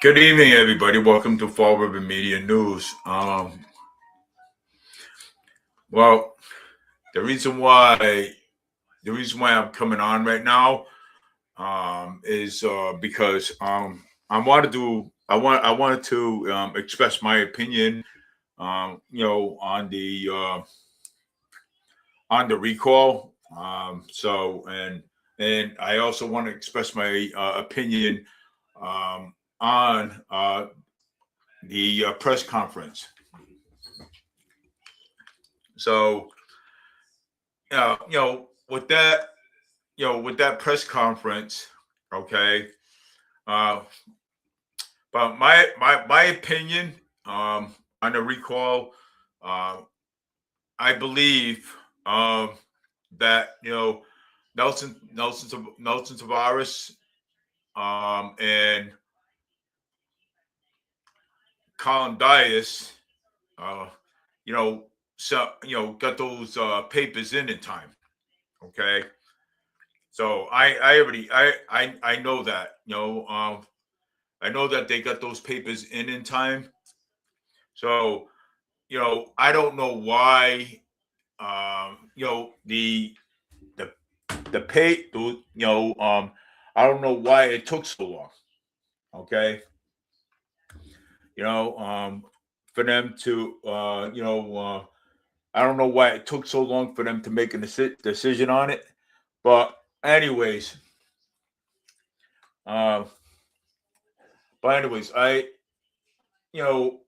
Good evening, everybody. Welcome to Fall River Media News. Well, the reason why I'm coming on right now is because I wanted to express my opinion, on the recall. And I also want to express my opinion on the press conference. So, with that, with that press conference, okay. Uh, but my opinion on the recall, uh, I believe that Nelson Tavares and Colin Dias, uh, got those papers in time. Okay, so I know that I know that they got those papers in time. So I don't know why the the pay I don't know why it took so long. Okay, you know for them to I don't know why it took so long for them to make a decision on it. But anyways, uh, I you know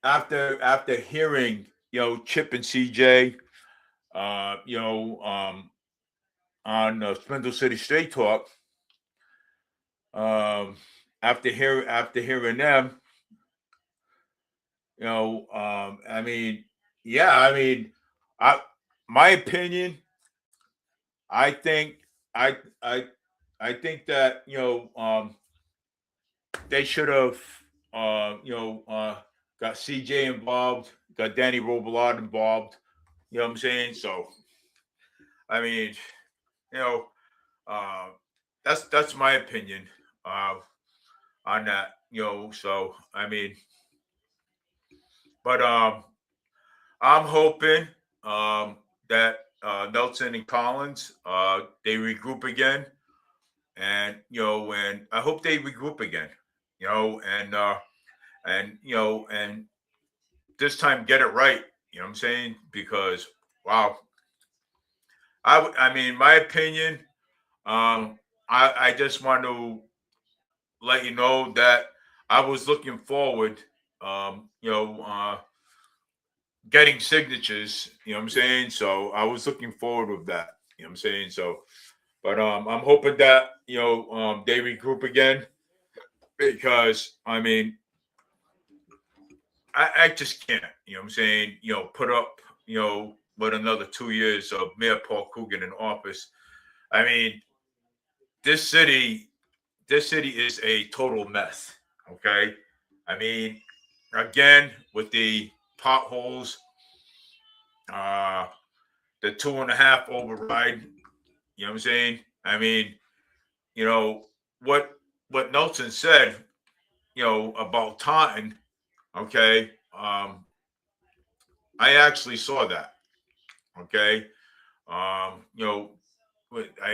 after hearing Chip and CJ on Spindle City Straight Talk, um, after hearing them, I mean, yeah, I mean, I my opinion, I think I I I think that they should have got CJ involved, got Danny Robillard involved. You know what I'm saying? So I mean, you know, uh, that's my opinion uh, on that. So I mean, but I'm hoping that Nelson and Collins they regroup again, and and I hope they regroup again. And this time get it right. You know what I'm saying? Because wow, I mean, my opinion. I just want to let you know that I was looking forward. Getting signatures. You know what I'm saying? So I was looking forward with that. You know what I'm saying? So, but I'm hoping that they regroup again because I mean I just can't. You know what I'm saying? Put up with another 2 years of Mayor Paul Coogan in office. I mean, this city this city is a total mess. Okay, I mean, again with the potholes, uh, the 2.5 override. You know what I'm saying? I mean, you know what Nelson said. About Taunton. Okay, I actually saw that. Okay,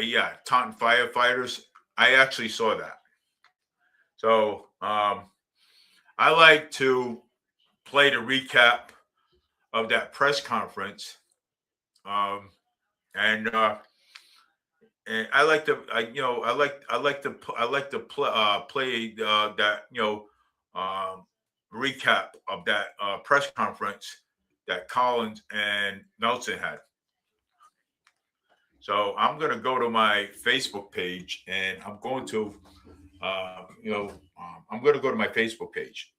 yeah, Taunton firefighters. I actually saw that. So I like to play the recap of that press conference, um, and I like to, play that recap of that press conference that Collins and Nelson had. So I'm going to go to my Facebook page, and I'm going to go to my Facebook page.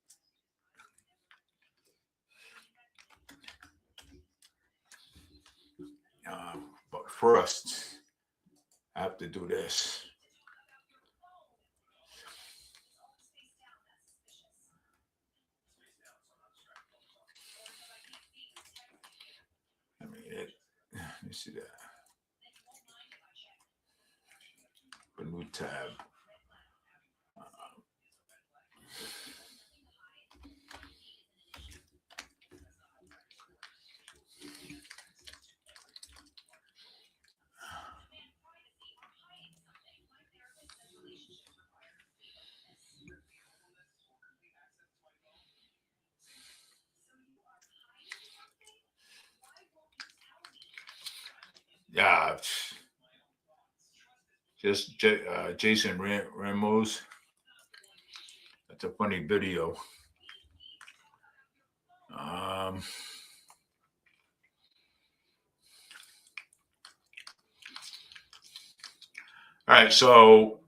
But first, I have to do this. Let me see that. A new tab. Yeah, just Jason Ramos. That's a funny video. All right, so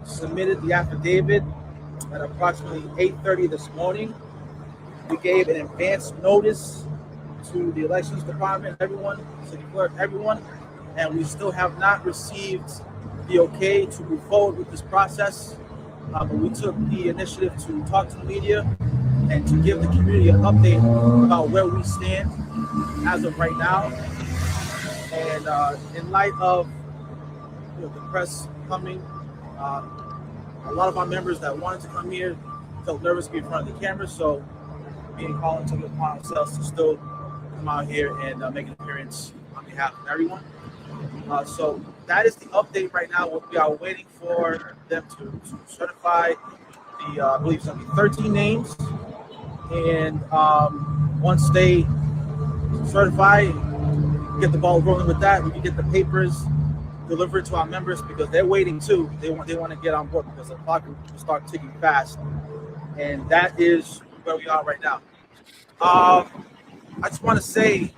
submitted the affidavit at approximately 8:30 this morning. We gave an advance notice to the elections department, everyone, city clerk, everyone, and we still have not received the okay to move forward with this process. But we took the initiative to talk to the media and to give the community an update about where we stand as of right now. And in light of the press coming, a lot of our members that wanted to come here felt nervous to be in front of the camera, so me and Colin took it upon ourselves to still come out here and make an appearance on behalf of everyone. So that is the update right now. We are waiting for them to certify the, I believe, something 13 names. And once they certify, get the ball rolling with that, we can get the papers delivered to our members because they're waiting too. They want to get on board because the clock will start ticking fast. And that is where we are right now. I just want to say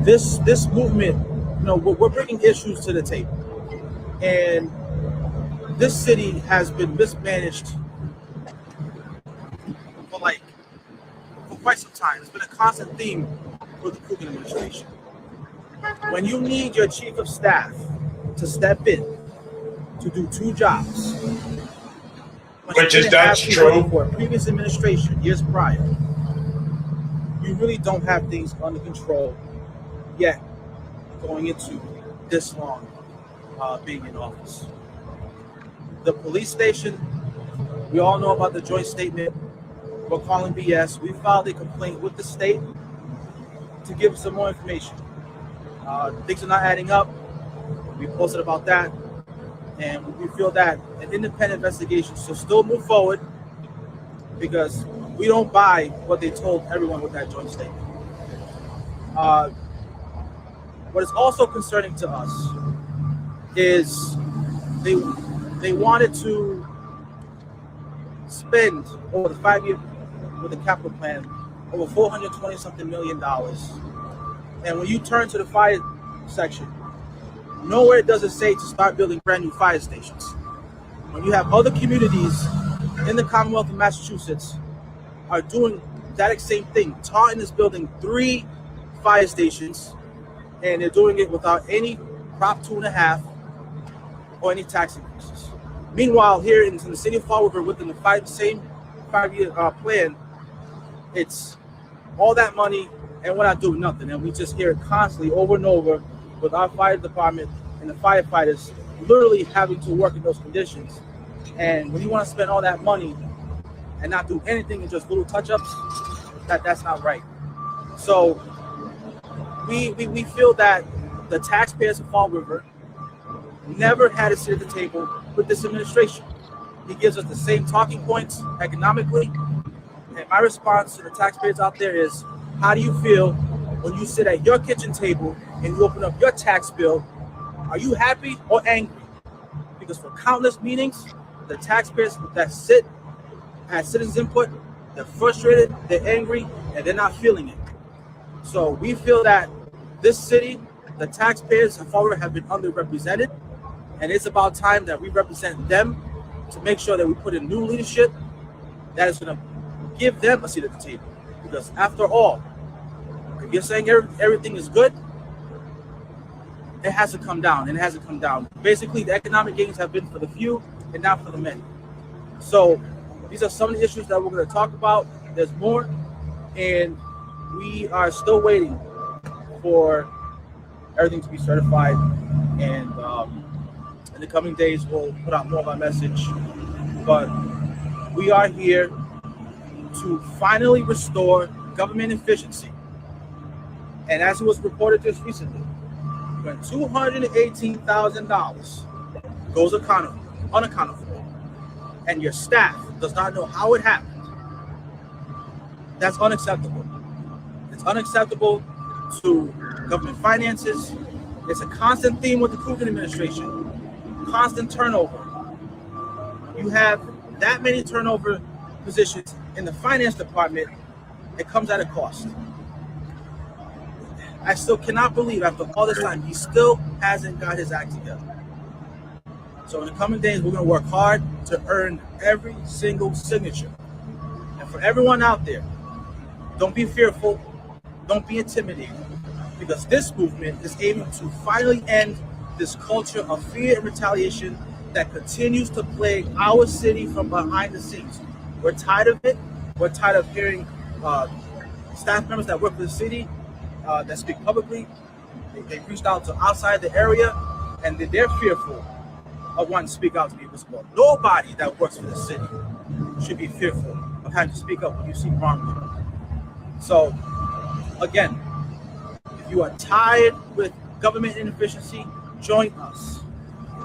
this movement, we're bringing issues to the table, and this city has been mismanaged for quite some time. It's been a constant theme for the Coogan administration. When you need your chief of staff to step in to do two jobs, which is that's true for a previous administration years prior, you really don't have things under control yet going into this long being in office. The police station, we all know about the joint statement we're calling BS. We filed a complaint with the state to give some more information. Things are not adding up. We posted about that, and we feel that an independent investigation should still move forward because we don't buy what they told everyone with that joint statement. What is also concerning to us is they wanted to spend over the 5 year with the capital plan over $420-something million. And when you turn to the fire section, nowhere does it say to start building brand new fire stations. When you have other communities in the Commonwealth of Massachusetts are doing that same thing. Taunton is building 3 fire stations, and they're doing it without any Prop 2.5 or any tax increases. Meanwhile, here in the city of Fall River, within the same 5-year plan, it's all that money, and we're not doing nothing. And we just hear it constantly over and over with our fire department and the firefighters literally having to work in those conditions. And when you want to spend all that money and not do anything and just little touch-ups, that's not right. So we feel that the taxpayers of Fall River never had a seat at the table with this administration. He gives us the same talking points economically. And my response to the taxpayers out there is, how do you feel when you sit at your kitchen table and you open up your tax bill? Are you happy or angry? Because for countless meetings, the taxpayers that sit at citizens input, they're frustrated, they're angry, and they're not feeling it. So we feel that this city, the taxpayers of Fall River have been underrepresented, and it's about time that we represent them to make sure that we put in new leadership that is going to give them a seat at the table. Because after all, if you're saying everything is good, it has to come down, and it hasn't come down. Basically, the economic gains have been for the few and not for the many. So these are some of the issues that we're going to talk about. There's more, and we are still waiting for everything to be certified. And in the coming days, we'll put out more of our message. But we are here to finally restore government efficiency And as it was reported just recently, when $218,000 goes unaccounted for, and your staff does not know how it happened, that's unacceptable. It's unacceptable to government finances. It's a constant theme with the Coogan administration. Constant turnover. You have that many turnover positions in the finance department, it comes at a cost. I still cannot believe after all this time, he still hasn't got his act together. So in the coming days, we're going to work hard to earn every single signature. And for everyone out there, don't be fearful. Don't be intimidated. Because this movement is aiming to finally end this culture of fear and retaliation that continues to plague our city from behind the scenes. We're tired of it. We're tired of hearing staff members that work for the city that speak publicly. They've reached out to outside the area, and they're fearful of wanting to speak out to people. Nobody that works for the city should be fearful of having to speak up when you see wrongdoing. So, again, if you are tired with government inefficiency, join us.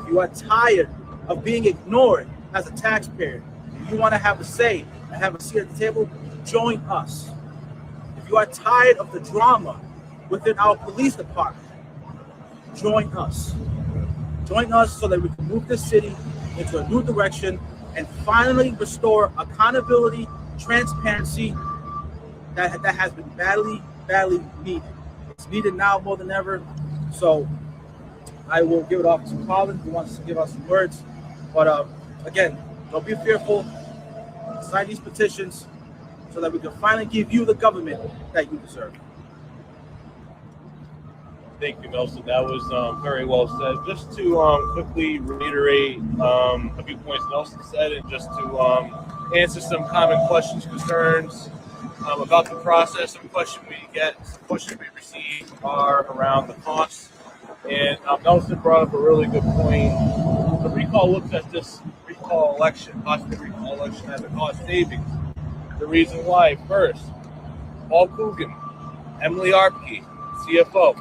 If you are tired of being ignored as a taxpayer, if you want to have a say and have a seat at the table, join us. If you are tired of the drama within our police department, join us. Join us so that we can move this city into a new direction and finally restore accountability, transparency that has been badly needed. It's needed now more than ever. So I will give it off to Colin, who wants to give us some words. But again, don't be fearful. Sign these petitions so that we can finally give you the government that you deserve. Thank you, Nelson. That was very well said. Just to quickly reiterate a few points Nelson said, and just to answer some common questions, concerns about the process. Some questions we receive are around the costs. And Nelson brought up a really good point. The recall looks at this possible recall election as a cost savings. The reason why, first, Paul Coogan, Emily Arpke, CFO,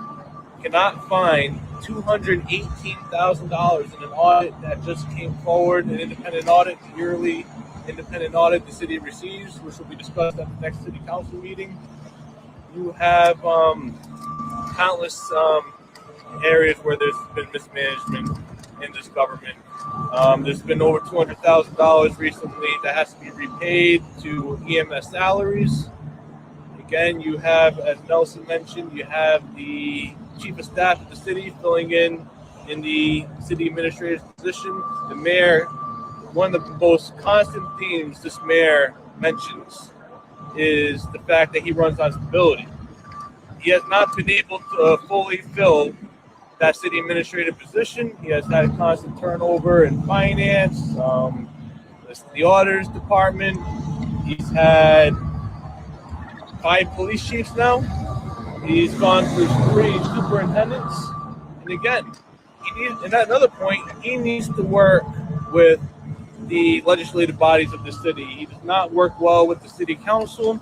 cannot find $218,000 in an audit that just came forward, an independent audit, the yearly independent audit the city receives, which will be discussed at the next city council meeting. You have countless areas where there's been mismanagement in this government. There's been over $200,000 recently that has to be repaid to EMS salaries. Again, you have, as Nelson mentioned, you have the chief of staff of the city filling in the city administrator's position. The mayor, one of the most constant themes this mayor mentions is the fact that he runs on stability. He has not been able to fully fill that city administrative position. He has had a constant turnover in finance, the auditors department. He's had 5 police chiefs now. He's gone through 3 superintendents. And again, another point, he needs to work with the legislative bodies of the city. He does not work well with the city council.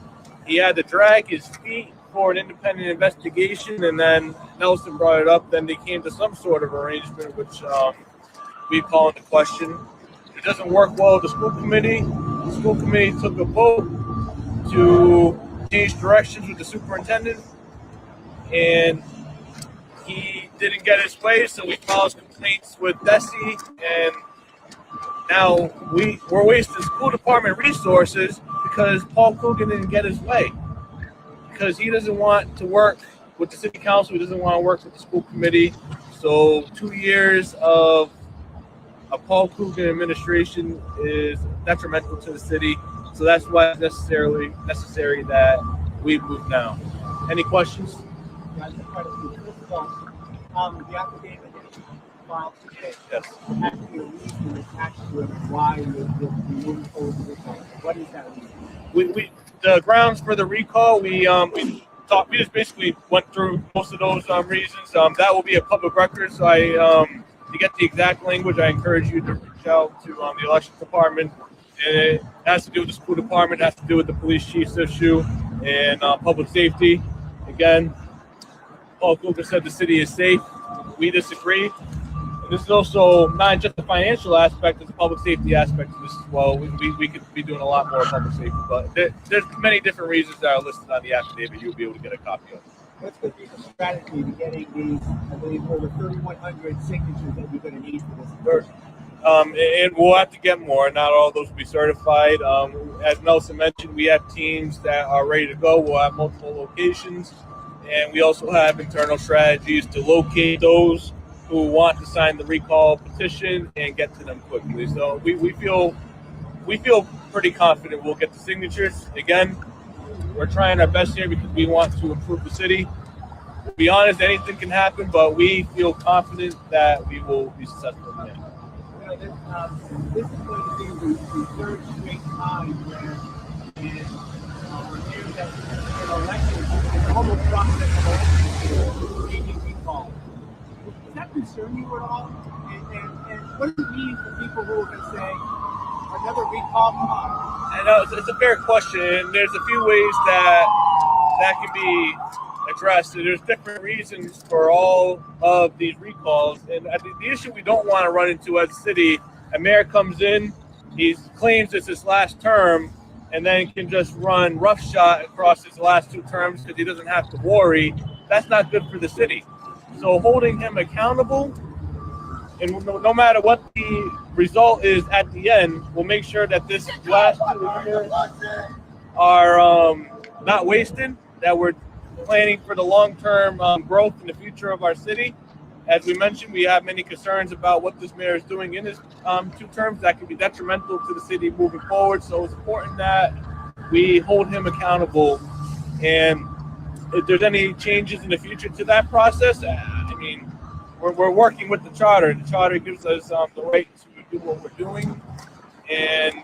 He had to drag his feet for an independent investigation, and then Nelson brought it up. Then they came to some sort of arrangement, which we call into question. It doesn't work well with the school committee. The school committee took a vote to change directions with the superintendent, and he didn't get his way, so we filed complaints with Desi, and now we're wasting school department resources because Paul Coogan didn't get his way. Because he doesn't want to work with the city council, he doesn't want to work with the school committee. So 2 years of a Paul Coogan administration is detrimental to the city. So that's why it's necessary that we move now. Any questions? The affidavit filed today. Yes. Actually, a reason attached to it why you're moving forward with this. What is that reason? We the grounds for the recall, we just basically went through most of those reasons. That will be a public record. So to get the exact language, I encourage you to reach out to the elections department. And it has to do with the school department, it has to do with the police chief's issue and public safety. Again, Paul Coogan said the city is safe. We disagree. And this is also not just the financial aspect, it's a public safety aspect of this as well. We could be doing a lot more public safety, but there's many different reasons that are listed on the affidavit you'll be able to get a copy of. What's going to be the strategy to getting these, I believe, over 3,100 signatures that you're going to need for this person? And we'll have to get more. Not all of those will be certified. As Nelson mentioned, we have teams that are ready to go. We'll have multiple locations. And we also have internal strategies to locate those who want to sign the recall petition and get to them quickly. So we feel pretty confident we'll get the signatures. Again, we're trying our best here because we want to improve the city. To be honest, anything can happen, but we feel confident that we will be successful in it. This is going to be the third straight time where reviews that an election, the whole process of election changing recall. Does that concern you at all? And what does it mean for people who are going to say, another recall? I know it's a fair question, and there's a few ways that can be addressed. So there's different reasons for all of these recalls, and I think the issue we don't want to run into as a city, a mayor comes in, he claims it's his last term, and then can just run roughshod across his last 2 terms because he doesn't have to worry. That's not good for the city. So holding him accountable, and no matter what the result is at the end, we'll make sure that this last 2 years are not wasted, that we're planning for the long-term growth in the future of our city. As we mentioned, we have many concerns about what this mayor is doing in his 2 terms that can be detrimental to the city moving forward. So it's important that we hold him accountable. And if there's any changes in the future to that process, I mean, we're working with the charter. The charter gives us the right to do what we're doing, and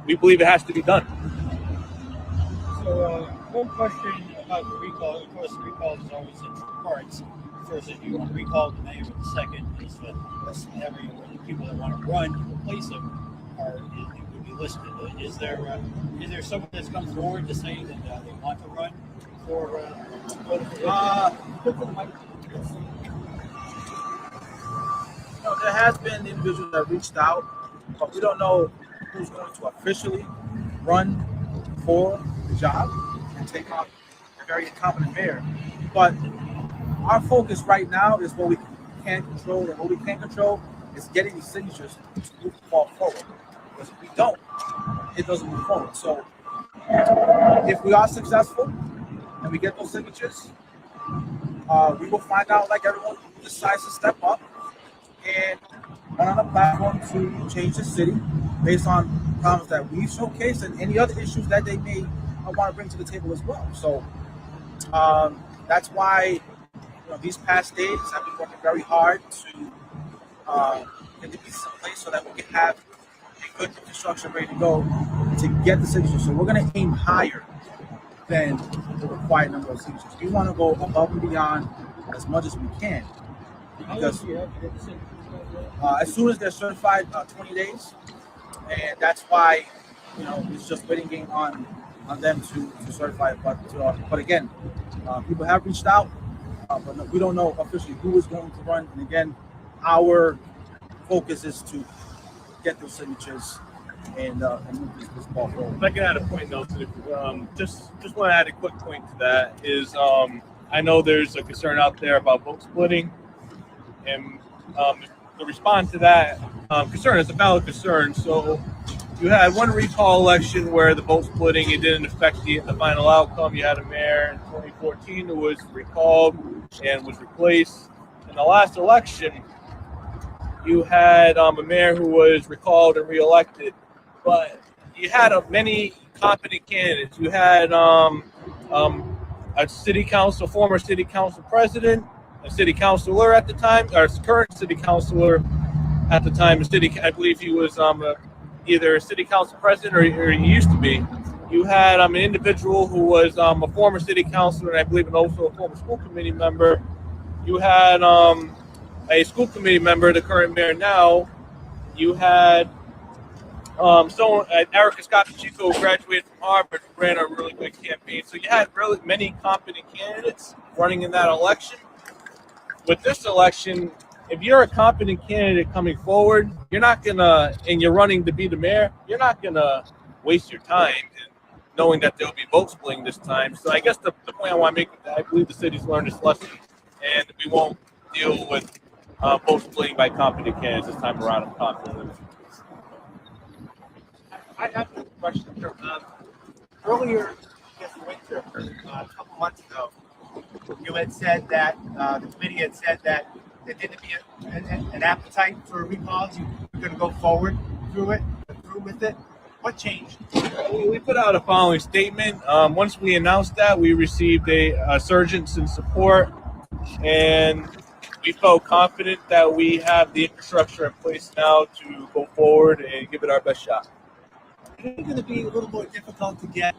we believe it has to be done. So one question about the recall. Of course, the recall is always in 2 parts. First, if you want to recall the mayor, but the second is that every the people that want to run to replace him would be listed. Is there someone that's come forward to say that they want to run for? There has been individuals that reached out, but we don't know who's going to officially run for the job and take on a very incompetent mayor. But our focus right now is what we can control, and what we can't control is getting these signatures to move the ball forward. Because if we don't, it doesn't move forward. So if we are successful and we get those signatures, we will find out, like everyone who decides to step up and run on a platform to change the city based on problems that we've showcased and any other issues that they may want to bring to the table as well. So that's why these past days I've been working very hard to get the pieces in place so that we can have a good infrastructure ready to go to get the signatures. So we're going to aim higher than the required number of signatures. We want to go above and beyond as much as we can. Because as soon as they're certified, 20 days, and that's why it's just waiting game on them to certify it. But again, people have reached out, but no, we don't know officially who is going to run. And again, our focus is to get those signatures and move this ball forward. If I can add a point, Nelson, just want to add a quick point to that is I know there's a concern out there about vote splitting, and to respond to that concern, it's a valid concern. So you had one recall election where the vote splitting, it didn't affect the final outcome. You had a mayor in 2014 who was recalled and was replaced. In the last election, you had a mayor who was recalled and reelected, but you had many competent candidates. You had a former city council president, a city councilor at the time, or current city councilor at the time. I believe he was either a city council president or he used to be. You had an individual who was a former city councilor, and I believe also a former school committee member. You had a school committee member, the current mayor now. You had Erica Scott Pacheco, who graduated from Harvard ran a really good campaign. So you had really many competent candidates running in that election. With this election, if you're a competent candidate coming forward, you're not gonna, and you're running to be the mayor, you're not gonna waste your time knowing that there'll be vote splitting this time. So I guess the point I want to make is that I believe the city's learned this lesson, and we won't deal with vote splitting by competent candidates this time around. I'm confident. I have a question. Earlier this winter, a couple months ago, you had said that the committee had said that there didn't be an appetite for recalls. You were going to go forward through with it. What changed? We put out a following statement. Once we announced that, we received a surge in support, and we felt confident that we have the infrastructure in place now to go forward and give it our best shot. Is it going to be a little more difficult to get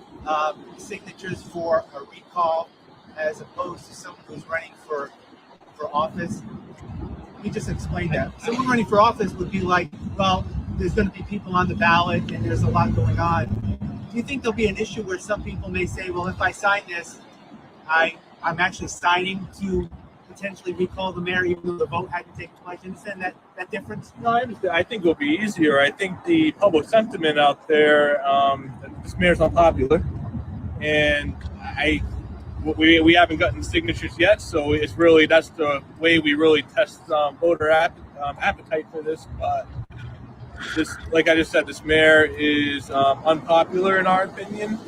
signatures for a recall as opposed to someone who's running for office? Let me just explain that. Someone running for office would be like, well, there's going to be people on the ballot and there's a lot going on. Do you think there'll be an issue where some people may say, well, if I sign this, I'm actually signing to potentially recall the mayor even though the vote hadn't taken place? You understand that difference? No, I understand. I think it'll be easier. I think the public sentiment out there, this mayor's unpopular, and we haven't gotten signatures yet, so it's really, that's the way we really test voter appetite for this. But this, like I just said, this mayor is unpopular in our opinion.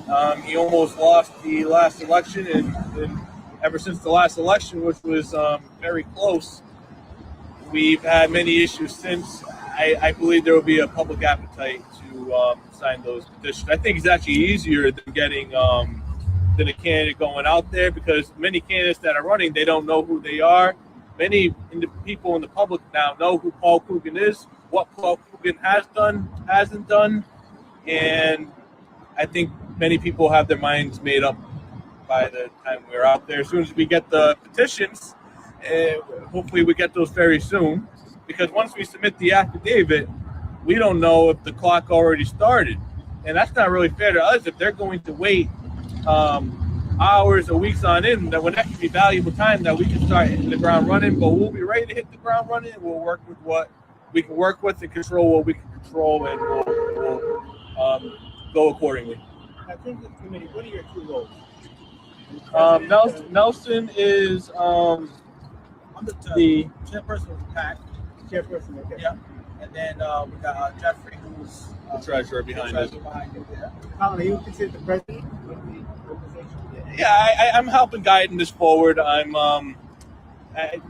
He almost lost the last election, and ever since the last election, which was very close, we've had many issues since. I believe there will be a public appetite to sign those petitions. I think it's actually easier than getting than a candidate going out there, because many candidates that are running, they don't know who they are. Many people in the public now know who Paul Coogan is, what Paul Coogan has done, hasn't done, and I think many people have their minds made up by the time we're out there. As soon as we get the petitions, hopefully we get those very soon, because once we submit the affidavit, we don't know if the clock already started, and that's not really fair to us if they're going to wait hours or weeks on in, that when that could be valuable time that we can start hitting the ground running. But we'll be ready to hit the ground running, and we'll work with what we can work with and control what we can control, and we'll go accordingly. I think the committee, what are your two roles? Nelson is I'm the chairperson of the PAC. Chairperson, okay. Yeah. And then we got Jeffrey, who's the treasurer behind it. Yeah. Colin, are you considered the president of the organization? Yeah, I'm helping guiding this forward.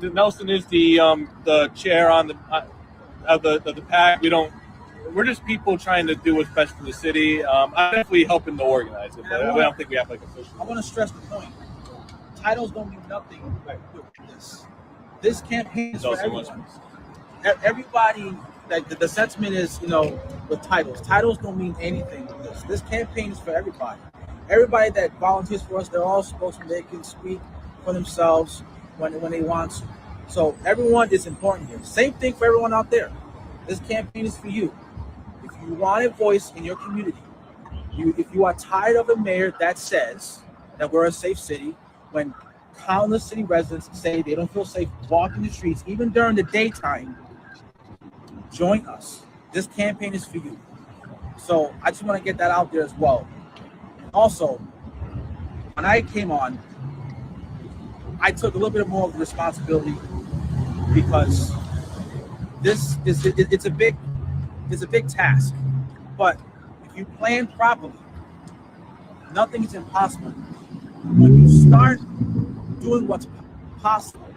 Nelson is the chair on of the PAC. We're just people trying to do what's best for the city. I'm definitely helping to organize it, but I don't think we have like official. I want to stress the point. Titles don't mean nothing with this. This campaign is for everyone. Everybody, like the sentiment is, with titles. Titles don't mean anything with this. This campaign is for everybody. Everybody that volunteers for us, they're all spokesmen. They can speak for themselves when they want to. So everyone is important here. Same thing for everyone out there. This campaign is for you. If you want a voice in your community, if you are tired of a mayor that says that we're a safe city, when countless city residents say they don't feel safe walking the streets, even during the daytime, join us. This campaign is for you. So I just want to get that out there as well. Also, when I came on, I took a little bit more of the responsibility, because it's a big task. But if you plan properly, nothing is impossible. When you start doing what's possible,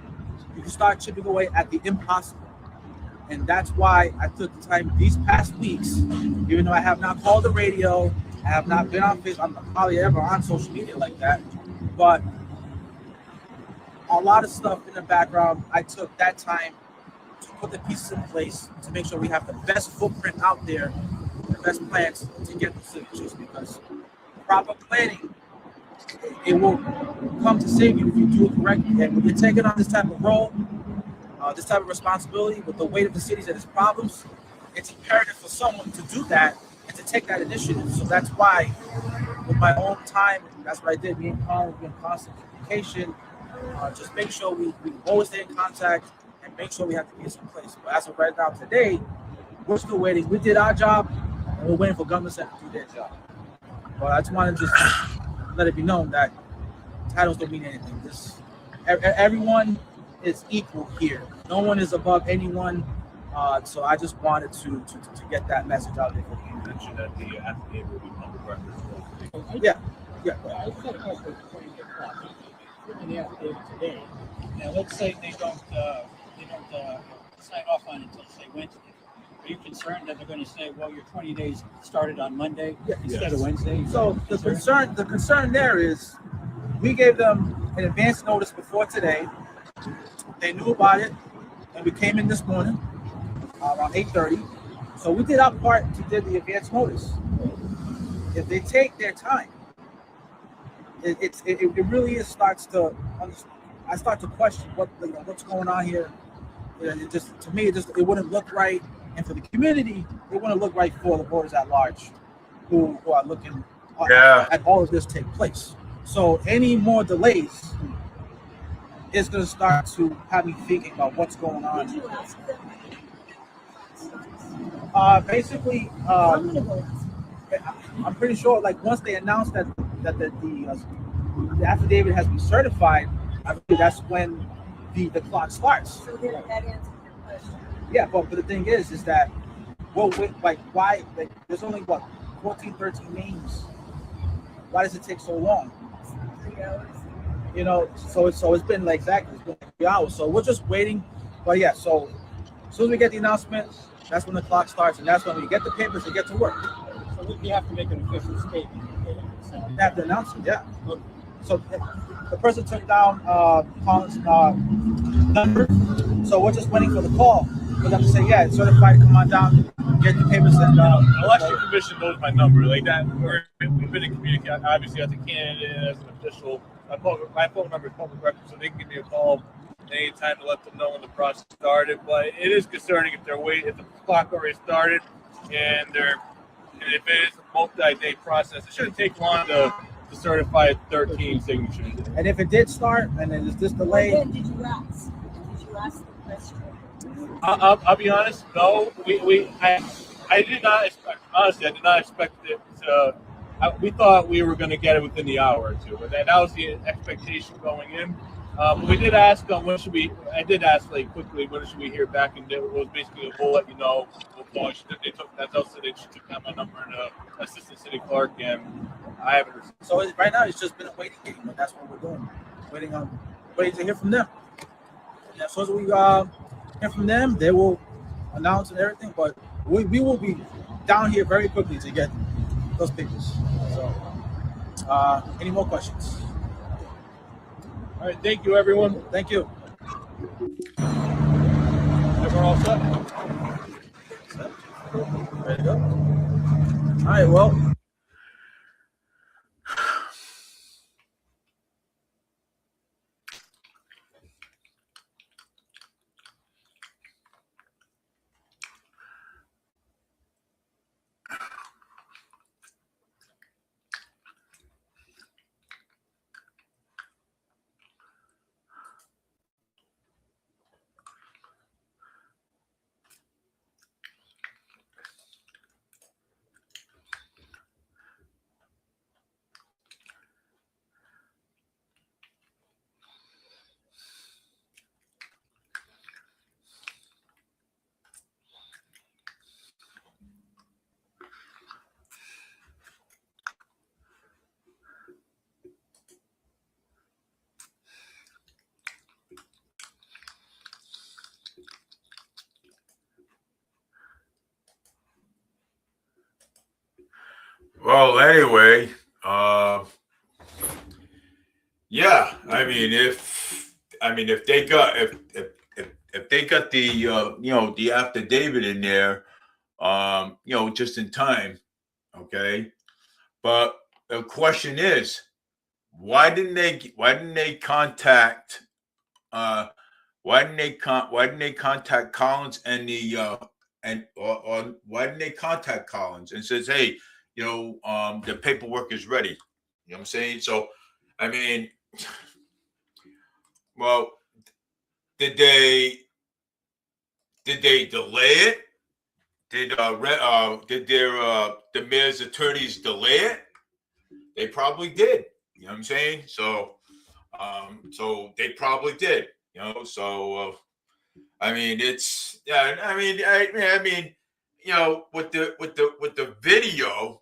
you can start chipping away at the impossible. And that's why I took the time these past weeks, even though I have not called the radio, I have not been on Facebook, I'm hardly ever on social media like that, but a lot of stuff in the background, I took that time to put the pieces in place to make sure we have the best footprint out there, the best plans to get the signatures, because proper planning, it will come to save you if you do it correctly. And when you're taking on this type of role, this type of responsibility with the weight of the cities and its problems, it's imperative for someone to do that and to take that initiative. So that's why with my own time, that's what I did. Me and Colin were in constant communication. Just make sure we always stay in contact and make sure we have to get some place. But as of right now, today, we're still waiting. We did our job, and we're waiting for government center to do their job. But I just want to just let it be known that titles don't mean anything. Everyone is equal here. No one is above anyone. So I just wanted to get that message out there. You mentioned that the affidavit will be public record. Yeah. I just had a question before you get caught. In the affidavit today. Now, let's say they don't sign off on it until say Wednesday. Are you concerned that they're going to say, well, your 20 days started on Monday instead of Wednesday? So the concern there is we gave them an advance notice before today. They knew about it, and we came in this morning around 8:30. So we did our part to give the advance notice. If they take their time, it really is starts to. I start to question what's going on here. It just to me it wouldn't look right, and for the community it wouldn't look right for the voters at large, who are looking at all of this take place. So any more delays is going to start to have me thinking about what's going on. Did you ask them? Basically, I'm pretty sure like once they announced that the affidavit has been certified, I believe that's when the clock starts. So that answers your question. Yeah, but the thing is that why there's only 14, 13 names. Why does it take so long? 3 hours. You know, so it's been it's been 3 hours. So we're just waiting. But yeah, so as soon as we get the announcement, that's when the clock starts, and that's when we get the papers and get to work. So we have to make an official statement. We have to announce it, yeah. So the person took down Colin's number, so we're just waiting for the call for them to say, yeah, it's certified, come on down, get the papers. And Election Commission knows my number. Like that, we've been in communication, obviously, as a candidate and as an official. My phone number is public record, so they can give me a call anytime to let them know when the process started. But it is concerning if if the clock already started and if it is a multi-day process. It shouldn't take long to certify 13 signatures. And if it did start, and then there's this delay. When did you ask? Did you ask the question? I'll be honest. No, I did not expect. Honestly, I did not expect it to. We thought we were going to get it within the hour or two, but that was the expectation going in. We did ask them when should we. I did ask quickly when should we hear back, and it was basically we'll let you know. We'll they took that. They took down my number and assistant city clerk, and I haven't received. So right now it's just been a waiting game, but that's what we're doing. Waiting to hear from them. And as soon as we hear from them, they will announce and everything. But we will be down here very quickly to get those papers. So, any more questions? All right, thank you, everyone. Thank you. Everyone all set? Ready to go? All right, well. Well, anyway, yeah. I mean, if they got if they got the the affidavit in there, just in time, okay. But the question is, why didn't they contact why didn't they contact Collins and or why didn't they contact Collins and says, hey, the paperwork is ready. You know what I'm saying? So, I mean, well, did they delay it? Did the mayor's attorneys delay it? They probably did. You know what I'm saying? So, so they probably did. You know, so I mean, it's yeah. I mean, with the video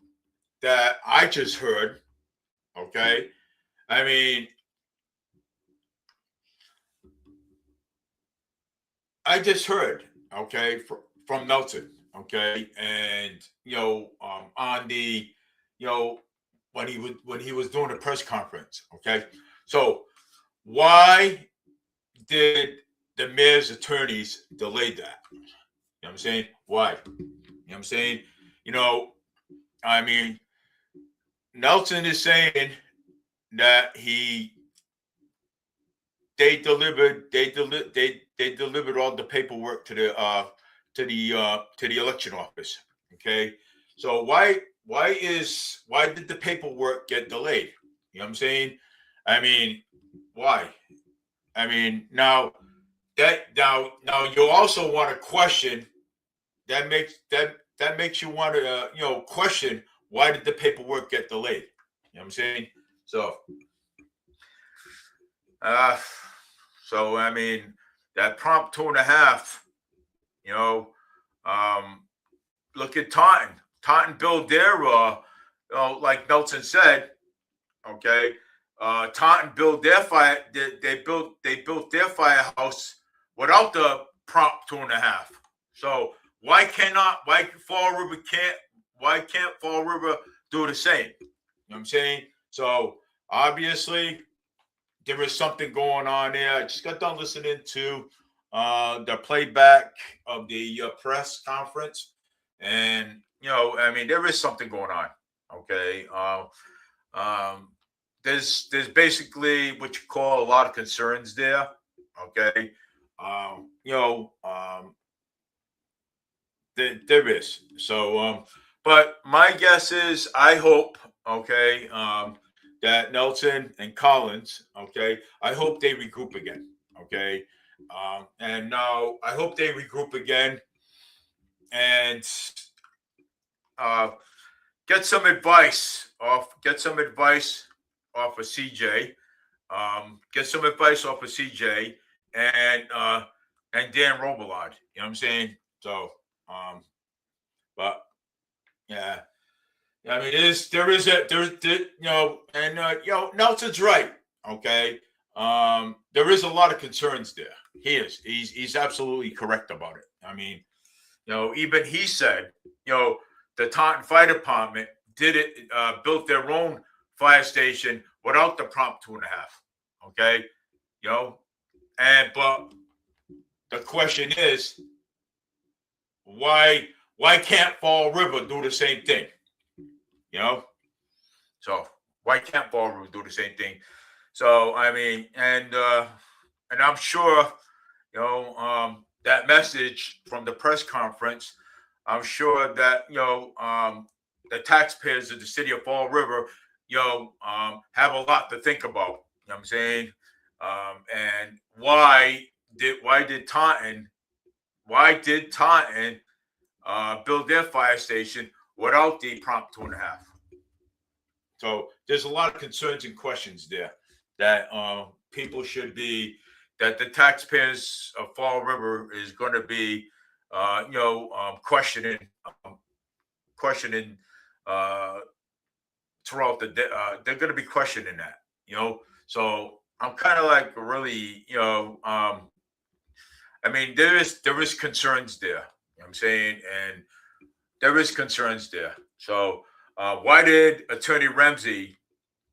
that I just heard, okay. I mean, I just heard, okay, from Melton, okay, and on the, when he was doing the press conference, okay. So why did the mayor's attorneys delay that? You know what I'm saying? Why? You know what I'm saying? I mean, Nelson is saying that they delivered all the paperwork to the election office. Okay, so why did the paperwork get delayed? You know what I'm saying? I mean, why? I mean, now you also want to question. That makes you want to question, why did the paperwork get delayed? You know what I'm saying? So I mean, that prompt 2.5, look at Taunton. Taunton built their like Nelson said, okay. Taunton built their fire. They built their firehouse without the prompt 2.5. So why can't Fall River do the same? You know what I'm saying? So obviously there is something going on there. I just got done listening to the playback of the press conference, and I mean, there is something going on. Okay. There's basically what you call a lot of concerns there. Okay. There is. So, but my guess is, I hope, okay, that Nelson and Collins, okay, I hope they regroup again, okay, and now I hope they regroup again and get some advice off of CJ, get some advice off of CJ and Dan Robillard. You know what I'm saying? So, but yeah. I mean, Nelson's right. Okay. There is a lot of concerns there. He's absolutely correct about it. I mean, even he said, the Taunton Fire Department built their own fire station without the prompt 2.5. Okay. But the question is, why can't Fall River do the same thing? So why can't Fall River do the same thing? So I mean, and I'm sure, that message from the press conference, I'm sure that the taxpayers of the city of Fall River, have a lot to think about. You know what I'm saying? And why did Taunton build their fire station without the prompt 2.5? So there's a lot of concerns and questions there that people should be, that the taxpayers of Fall River is going to be, questioning throughout the day. They're going to be questioning that, So I'm kind of like really, I mean, there is concerns there. You know what I'm saying? And there is concerns there. So why did Attorney Ramsey,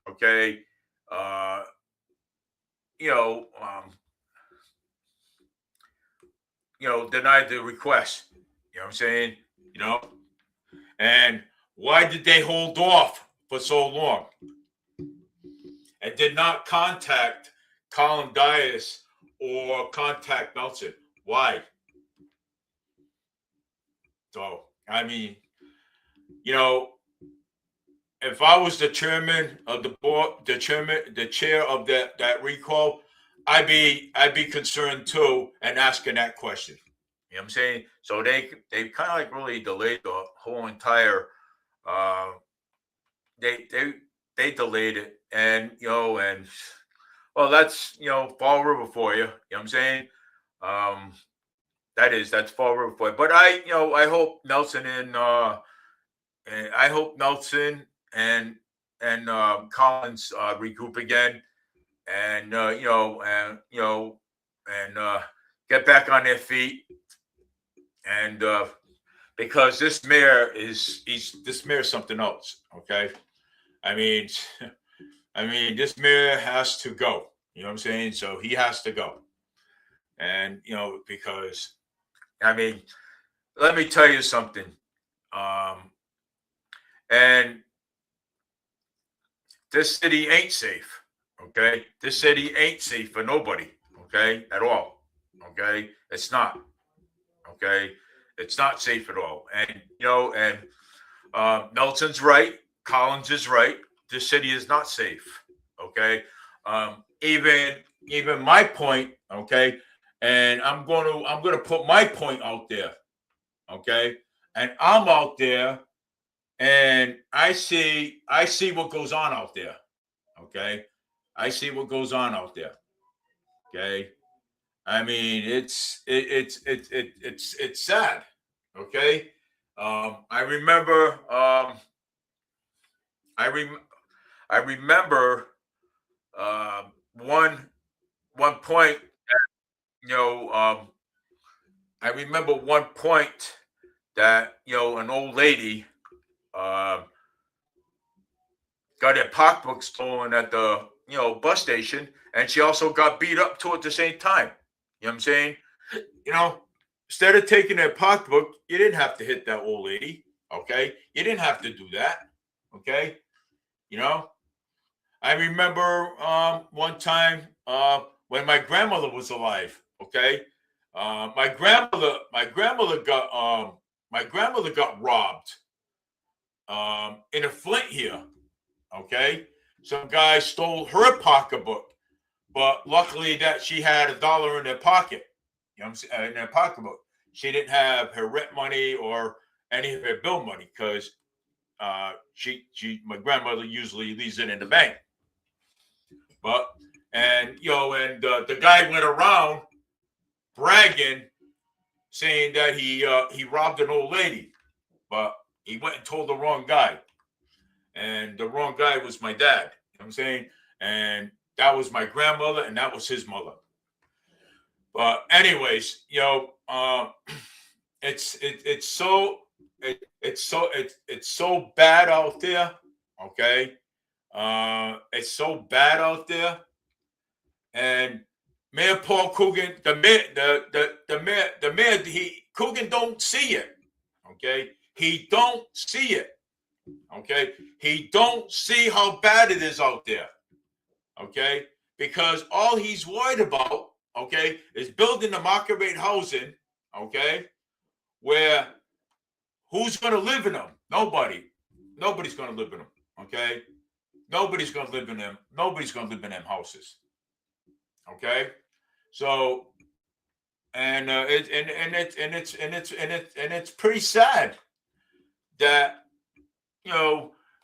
okay, deny the request? You know what I'm saying? And why did they hold off for so long and did not contact Colin Dias or contact Nelson? Why? So, I mean, if I was the chairman of the board, the chair of that recall, I'd be concerned too and asking that question. You know what I'm saying? So they kind of like really delayed the whole entire. Uh, they delayed it, and well, that's Fall River for you. You know what I'm saying? Um, that's Fall River for you. But I hope Nelson and I hope Nelson and Collins regroup again, and get back on their feet, and because this mayor is something else. Okay, I mean, this mayor has to go. You know what I'm saying? So he has to go, and because let me tell you something. And this city ain't safe. Okay, this city ain't safe for nobody. Okay, at all. Okay, it's not. Okay, it's not safe at all. And Nelson's right. Collins is right. This city is not safe. Okay, even my point. Okay, and I'm gonna put my point out there. Okay, and I'm out there, and I see what goes on out there. Okay, I see what goes on out there. Okay, I mean it's sad. Okay, I remember I remember one point. I remember one point that an old lady got her pocketbook stolen at the bus station, and she also got beat up too at the same time. You know what I'm saying? Instead of taking their pocketbook, you didn't have to hit that old lady. Okay, you didn't have to do that. Okay, I remember one time when my grandmother was alive. Okay, my grandmother got robbed in a Flint here. Okay, some guy stole her pocketbook, but luckily that she had $1 in her pocket. You know what I'm saying? In her pocketbook, she didn't have her rent money or any of her bill money because my grandmother usually leaves it in the bank. But the guy went around bragging, saying that he robbed an old lady, but he went and told the wrong guy. And the wrong guy was my dad. You know what I'm saying? And that was my grandmother, and that was his mother. But anyways, it's so bad out there. Okay, it's so bad out there. And Mayor Paul Coogan, the mayor, Coogan don't see it. Okay, he don't see it. Okay, he don't see how bad it is out there. Okay, because all he's worried about, okay, is building the market rate housing. Okay, where who's going to live in them? Nobody. Nobody's going to live in them. Okay, nobody's going to live in them. Nobody's going to live in them houses. Okay, so and it's pretty sad that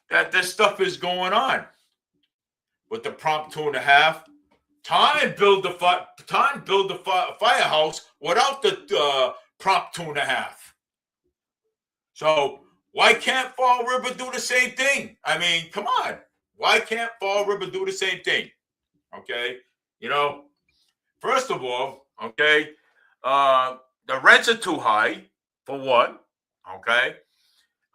that this stuff is going on with the Prop 2.5. Time build the firehouse without the Prop 2.5. So why can't Fall River do the same thing? I mean, come on. Why can't Fall River do the same thing? Okay, first of all, okay, the rents are too high for one. Okay.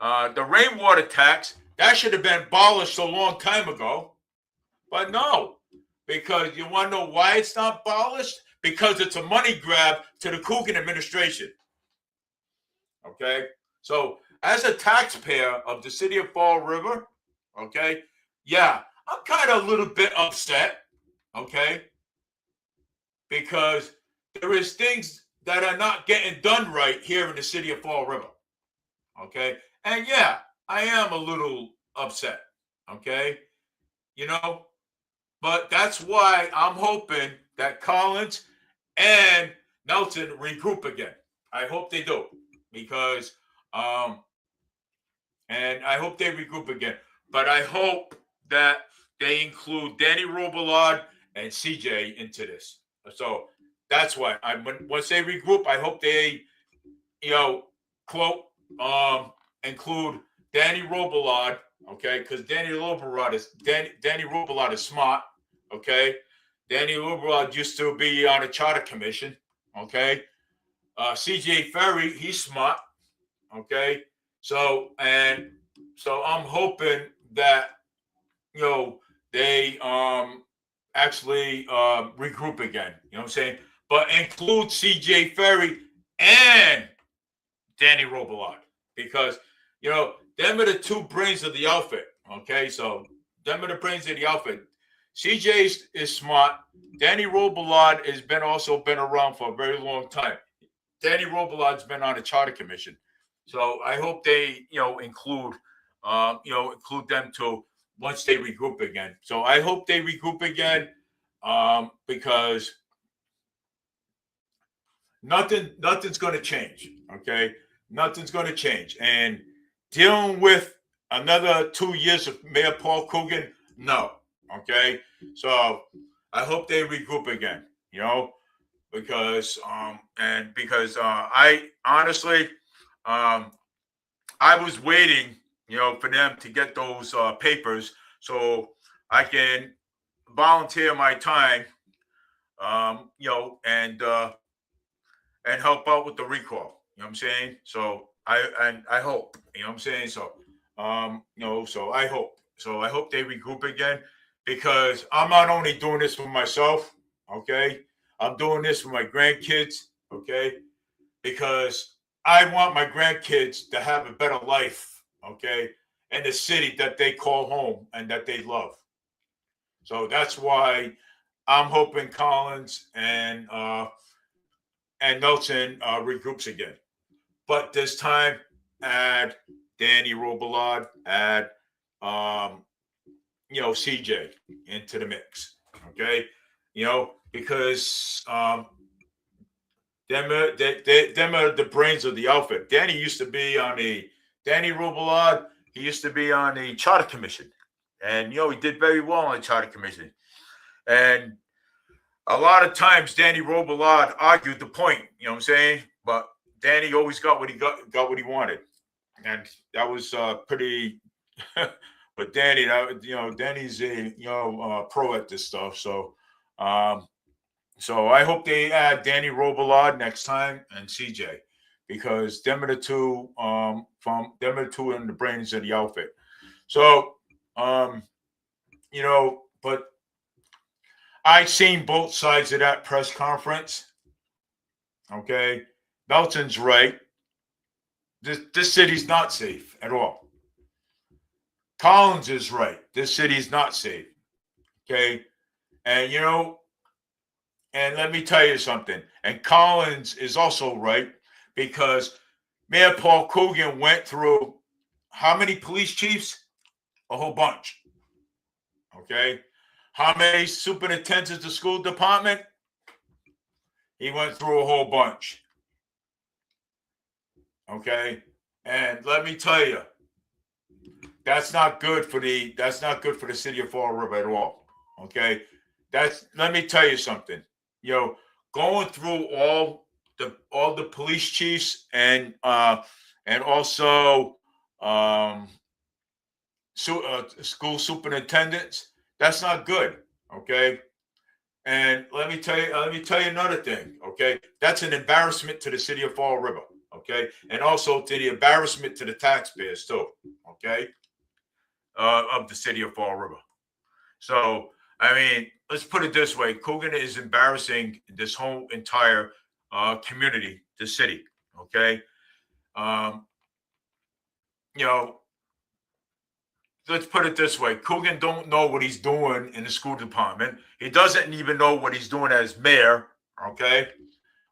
The rainwater tax, that should have been abolished a long time ago. But no, because you want to know why it's not abolished? Because it's a money grab to the Coogan administration. Okay? So, as a taxpayer of the city of Fall River, okay, yeah, I'm kind of a little bit upset, okay? Because there is things that are not getting done right here in the city of Fall River. Okay? And yeah, I am a little upset. Okay, but that's why I'm hoping that Collins and Nelson regroup again. I hope they do, because and I hope they regroup again. But I hope that they include Danny Robillard and CJ into this. So that's why once they regroup, I hope they, quote, include Danny Robillard, okay? Because Danny Robillard is smart, okay? Danny Robillard used to be on the charter commission, okay? CJ Ferry, he's smart, okay? So I'm hoping that they actually regroup again. You know what I'm saying? But include CJ Ferry and Danny Robillard, because them are the two brains of the outfit. Okay, so them are the brains of the outfit. CJ is smart. Danny Robillard has also been around for a very long time. Danny Robillard's been on the charter commission. So I hope they, include them too once they regroup again. So I hope they regroup again, because nothing's going to change. Okay, nothing's going to change. And dealing with another 2 years of Mayor Paul Coogan, no. Okay, so I hope they regroup again. Because I honestly. I was waiting, for them to get those papers so I can volunteer my time, and help out with the recall. You know what I'm saying? So I hope. You know what I'm saying? So so I hope. So I hope they regroup again, because I'm not only doing this for myself. Okay, I'm doing this for my grandkids. Okay, because I want my grandkids to have a better life, okay, in the city that they call home and that they love. So that's why I'm hoping Collins and Nelson regroups again. But this time, add Danny Robillard, add CJ into the mix, okay? Because them are the brains of the outfit. Danny Robillard, he used to be on the charter commission. And, he did very well on the charter commission. And a lot of times Danny Robillard argued the point, you know what I'm saying? But Danny always got what he what he wanted. And that was pretty but Danny, Danny's a pro at this stuff. So so I hope they add Danny Robillard next time and CJ, because them are the two in the brains of the outfit. So but I seen both sides of that press conference. Okay, Melton's right. This city's not safe at all. Collins is right. This city's not safe. Okay, and and let me tell you something. And Collins is also right, because Mayor Paul Coogan went through how many police chiefs? A whole bunch. Okay. How many superintendents of the school department? He went through a whole bunch. Okay. And let me tell you, that's not good for the city of Fall River at all. Okay. Let me tell you something. Going through all the police chiefs and also school superintendents, that's not good. Okay. And let me tell you another thing. Okay. That's an embarrassment to the city of Fall River. Okay. And also to the embarrassment to the taxpayers too. Okay. Of the city of Fall River. So, let's put it this way. Coogan is embarrassing this whole entire community, the city. Okay. Let's put it this way. Coogan don't know what he's doing in the school department. He doesn't even know what he's doing as mayor. Okay.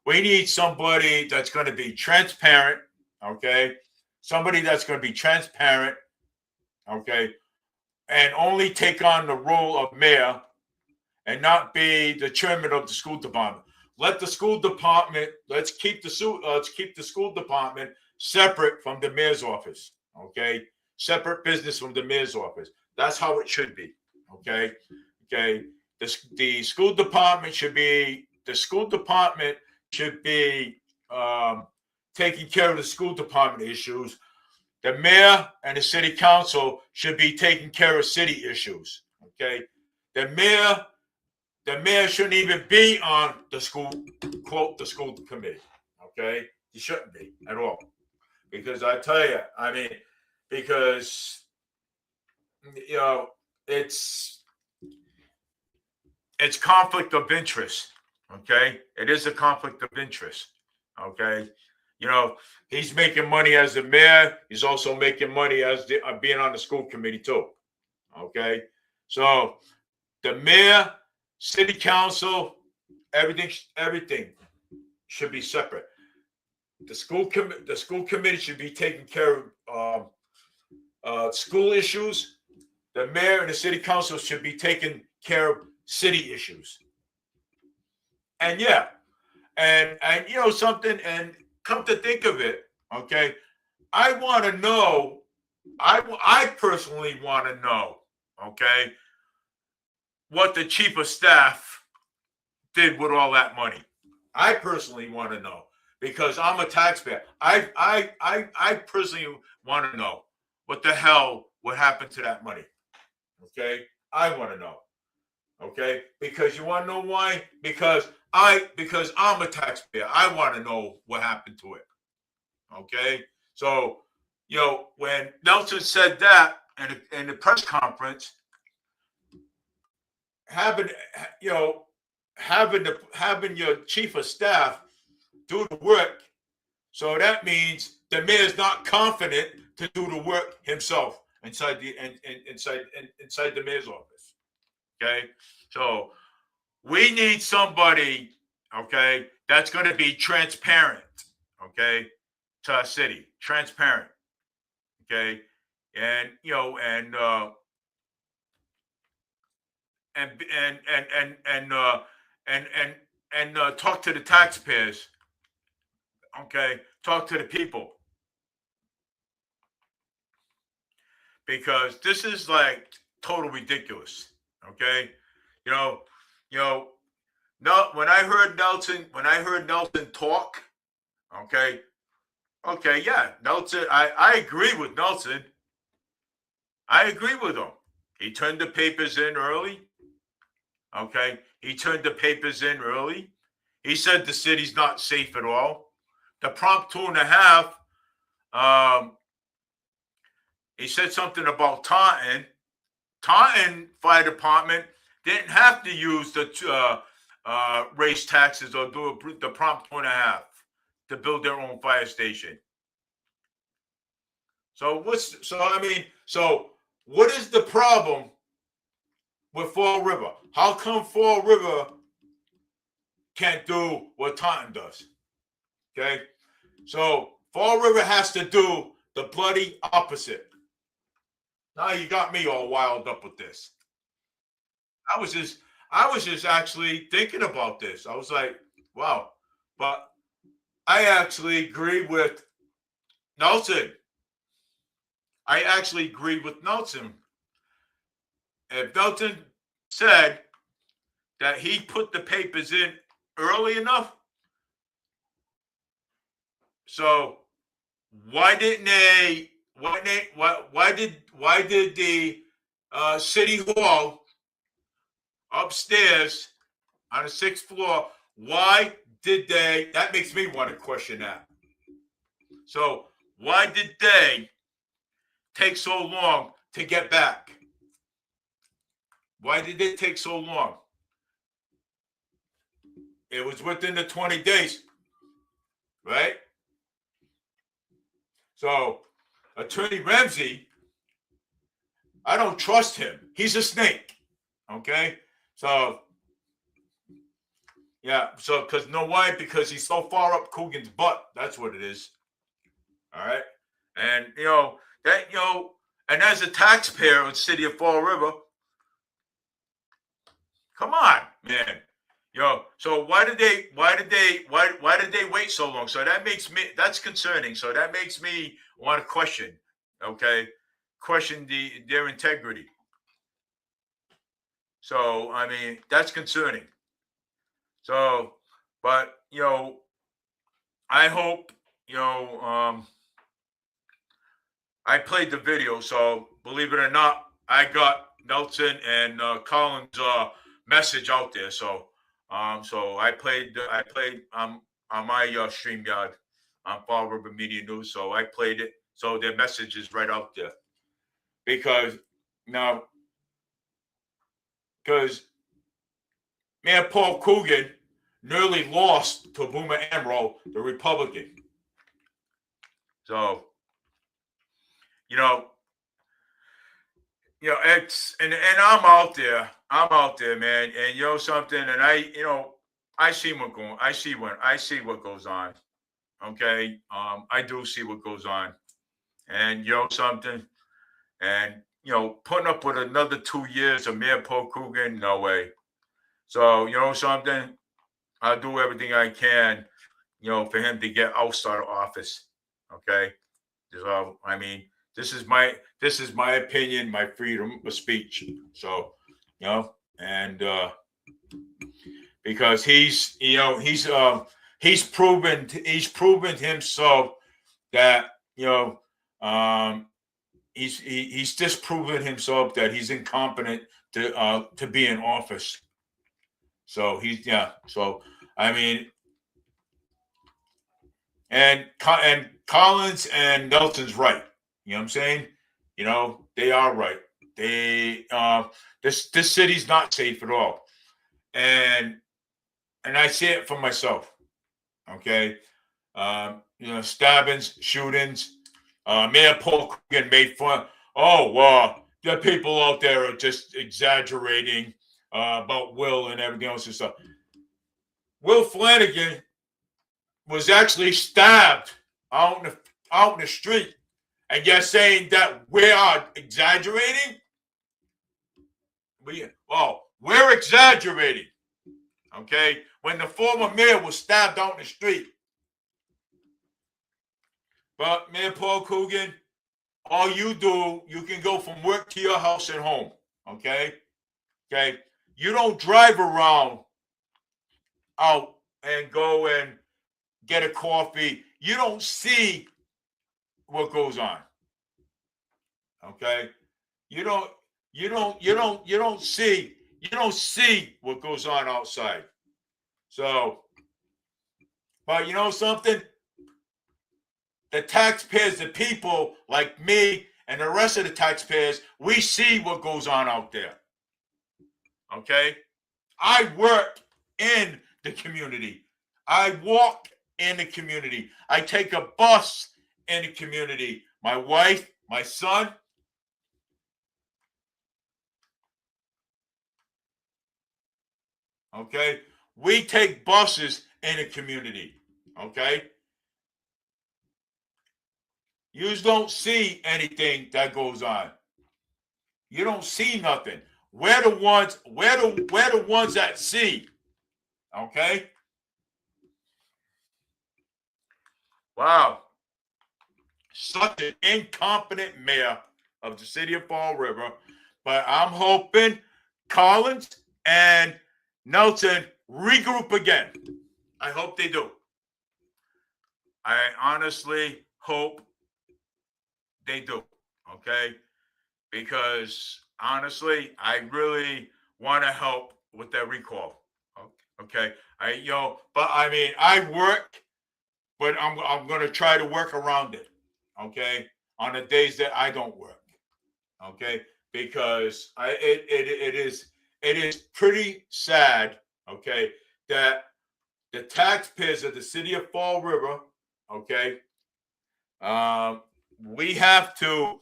We need somebody that's going to be transparent. Okay. Somebody that's going to be transparent okay, and only take on the role of mayor and not be the chairman of the school department. Let the school department, let's keep the school department separate from the mayor's office, okay? Separate business from the mayor's office. That's how it should be, okay? Okay, the school department should be taking care of the school department issues. The mayor and the city council should be taking care of city issues. Okay, the mayor shouldn't even be on the school committee. Okay, he shouldn't be at all, because I tell you, I mean, because you know it's conflict of interest. Okay, it is a conflict of interest. Okay, you know, he's making money as the mayor. He's also making money as being on the school committee too. Okay, so the mayor, city council, everything should be separate. The school committee should be taking care of school issues. The mayor and the city council should be taking care of city issues. And yeah, and you know something, and come to think of it, okay, I want to know, I personally want to know, okay, what the chief of staff did with all that money. I personally want to know, because I'm a taxpayer. I personally want to know what the hell would happen to that money. Okay, I want to know. Okay, because you want to know why? Because I'm a taxpayer. I want to know what happened to it. Okay, so you know when Nelson said that in the press conference, having your chief of staff do the work, so that means the mayor's not confident to do the work himself inside the mayor's office. Okay, so we need somebody, okay, that's going to be transparent, okay, to our city, transparent, okay, and you know, and talk to the taxpayers, okay, talk to the people, because this is like total ridiculous. Okay, you know, no. When I heard Nelson talk, okay, yeah, Nelson. I agree with Nelson. I agree with him. He turned the papers in early. Okay, he turned the papers in early. He said the city's not safe at all. The prompt 2.5. He said something about Taunton. Taunton Fire Department didn't have to use the raise taxes or do the prompt 2.5 to build their own fire station. So what is the problem with Fall River? How come Fall River can't do what Taunton does? Okay, so Fall River has to do the bloody opposite. Now you got me all wild up with this. I was just actually thinking about this. I was like, wow. But I actually agree with Nelson. If Nelson said that he put the papers in early enough, so why did the city hall upstairs on the 6th floor, that makes me want to question that. So why did they take so long to get back? Why did it take so long? It was within the 20 days, right? So Attorney Ramsey, I don't trust him. He's a snake. Okay? So, yeah. So, because know why? Because he's so far up Coogan's butt. That's what it is. All right? And, And as a taxpayer in the city of Fall River, come on, man. So why did they wait so long? So that's concerning. So that makes me want to question, okay? Question their integrity. So I mean, that's concerning. So, but I hope, I played the video, so believe it or not, I got Nelson and Collins' message out there. So I played on my StreamYard on Fall River Media News. So I played it. So their message is right out there. Because Mayor Paul Coogan nearly lost to Boomer Amro, the Republican. So, it's and I'm out there, man. And something, and I see what goes on. Okay, I do see what goes on, and something, and putting up with another 2 years of Mayor Paul Coogan, no way. So something, I'll do everything I can, for him to get outside of office. Okay, so I mean, this is my opinion, my freedom of speech. So, and because he's proven himself that he's disproven himself that he's incompetent to be in office. So So I mean, and Collins and Nelson's right. You know what I'm saying? They are right. They this city's not safe at all. And I see it for myself. Okay. Stabbings, shootings. Mayor Paul Coogan made fun. Oh, well, the people out there are just exaggerating about Will and everything else and stuff. Will Flanagan was actually stabbed out in the street. And you're saying that we are exaggerating? We're exaggerating. Okay? When the former mayor was stabbed out in the street. But Mayor Paul Coogan, all you do, you can go from work to your house and home. Okay? Okay? You don't drive around out and go and get a coffee. You don't see what goes on. Okay? You don't see what goes on outside. So, but something? The taxpayers, the people like me and the rest of the taxpayers, we see what goes on out there. Okay? I work in the community. I walk in the community. I take a bus in the community. My wife, my son. Okay? We take buses in the community. Okay? You don't see anything that goes on. You don't see nothing. We're the ones that see. Okay? Wow. Such an incompetent mayor of the city of Fall River. But I'm hoping Collins and Nelson regroup again. I hope they do. I honestly hope they do. Okay? Because honestly, I really want to help with that recall. Okay? But I mean, I work, but I'm going to try to work around it. Okay? On the days that I don't work. Okay? Because it is pretty sad, okay, that the taxpayers of the city of Fall River, okay, we have to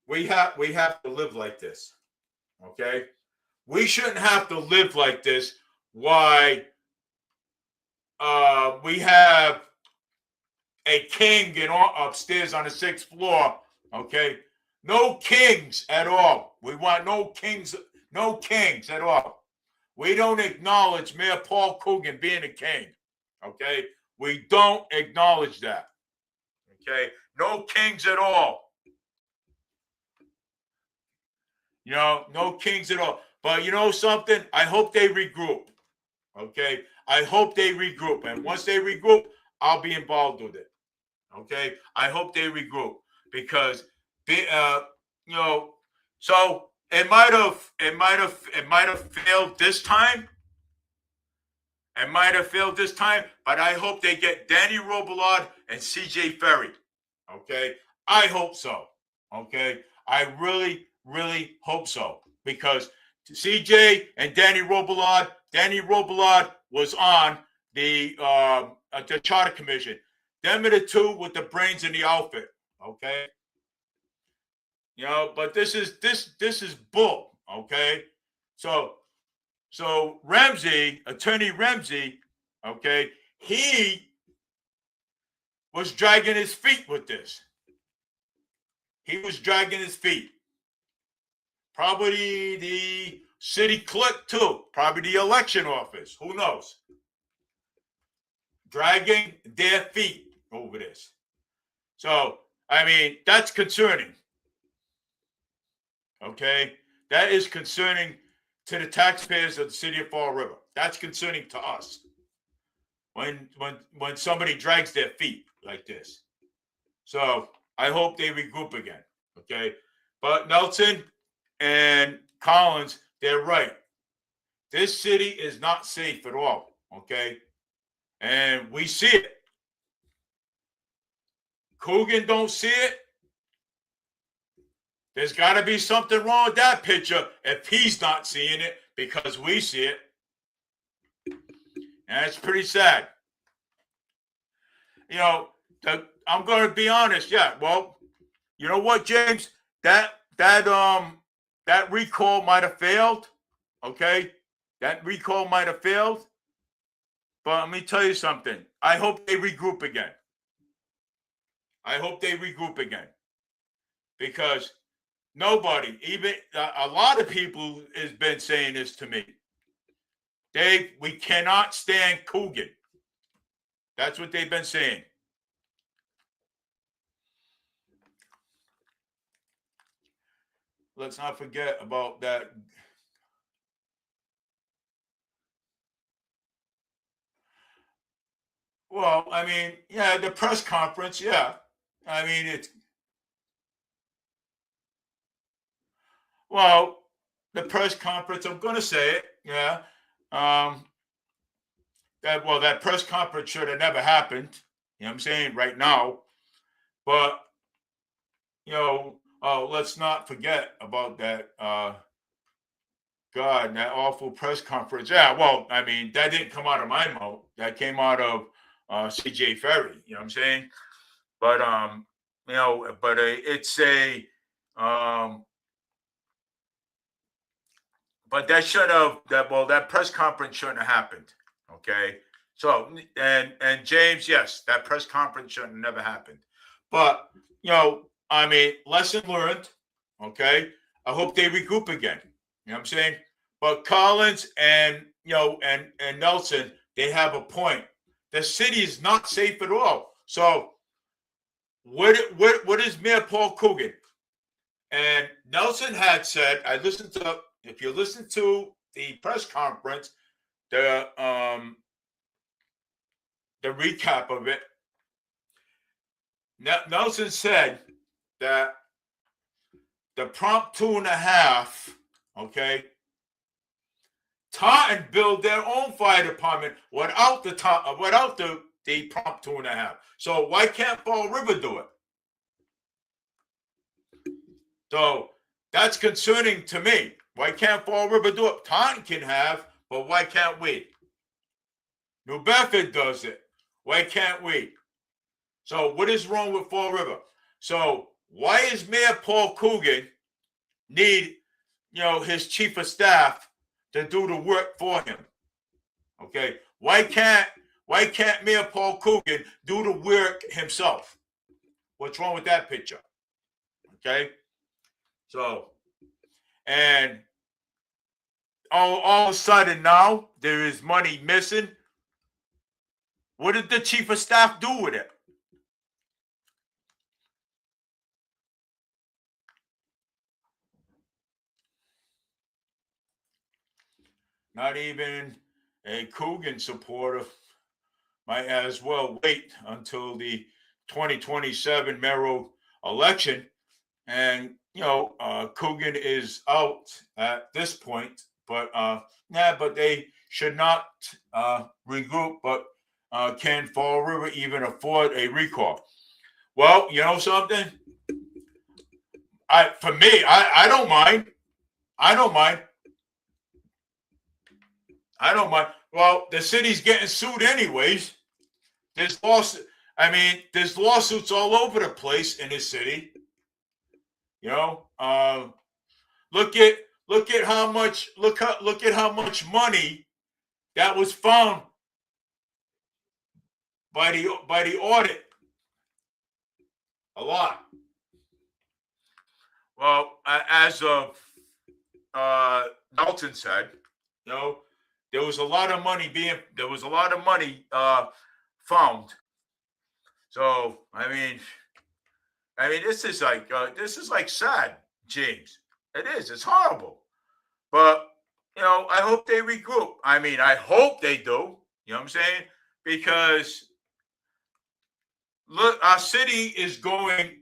live like this. Okay? We shouldn't have to live like this. Why we have a king upstairs on the 6th floor, okay? No kings at all. We want no kings at all. We don't acknowledge Mayor Paul Coogan being a king. Okay? We don't acknowledge that. Okay? No kings at all. You know, no kings at all. But you know something? I hope they regroup. Okay? I hope they regroup. And once they regroup, I'll be involved with it. Okay? I hope they regroup because you know, so it might have failed this time. It might have failed this time, but I hope they get Danny Robillard and CJ Ferry. Okay? I hope so. Okay? I really, really hope so. Because CJ and Danny Robillard was on the Charter Commission. Them are the two with the brains in the outfit. Okay? You know, but this is bull. Okay? So Ramsey, Attorney Ramsey, okay, he was dragging his feet with this. He was dragging his feet. Probably the city clerk too. Probably the election office. Who knows? Dragging their feet over this. So, I mean, that's concerning. Okay? That is concerning to the taxpayers of the city of Fall River. That's concerning to us. When somebody drags their feet like this. So I hope they regroup again. Okay. But Nelson and Collins, they're right. This city is not safe at all. Okay. And we see it. Coogan don't see it. There's got to be something wrong with that picture if he's not seeing it because we see it. And it's pretty sad. You know, I'm going to be honest. Yeah, well, you know what, James? That recall might have failed. Okay? That recall might have failed. But let me tell you something. I hope they regroup again. I hope they regroup again. Because nobody, even a lot of people has been saying this to me. Dave, we cannot stand Coogan. That's what they've been saying. Let's not forget about that. Well, I mean, yeah, the press conference, yeah. I mean, it's well, the press conference, I'm going to say it, yeah. That press conference should have never happened. You know what I'm saying? Right now. But, you know, let's not forget about that, that awful press conference. Yeah, well, I mean, that didn't come out of my mouth. That came out of CJ Ferry. You know what I'm saying? But, you know, but it's a, but that press conference shouldn't have happened. Okay. So, and James, yes, that press conference shouldn't have never happened. But, you know, I mean, lesson learned. Okay. I hope they regroup again. You know what I'm saying? But Collins and, you know, and Nelson, they have a point. The city is not safe at all. So what is Mayor Paul Coogan? And Nelson had said, if you listen to the press conference, the recap of it, Nelson said that the prompt 2.5, okay, Taunton build their own fire department without the prompt 2.5. So why can't Fall River do it? So that's concerning to me. Why can't Fall River do it? Taunton can have, but why can't we? New Bedford does it. Why can't we? So what is wrong with Fall River? So why is Mayor Paul Coogan need, you know, his chief of staff to do the work for him? Okay. Why can't Mayor Paul Coogan do the work himself? What's wrong with that picture? Okay. So, and all of a sudden now there is money missing. What did the chief of staff do with it? Not even a Coogan supporter might as well wait until the 2027 mayoral election. And, Coogan is out at this point, but but they should not regroup, but can Fall River even afford a recall? Well, you know something? For me, I don't mind. I don't mind. I don't mind. Well, the city's getting sued anyways. There's lawsuits all over the place in this city. Look at how much money that was found by the audit. A lot. Well, as Nelson said, there was a lot of money found. So I mean, this is like sad, James. It is. It's horrible. But I hope they regroup. I hope they do. You know what I'm saying? Because look, our city is going in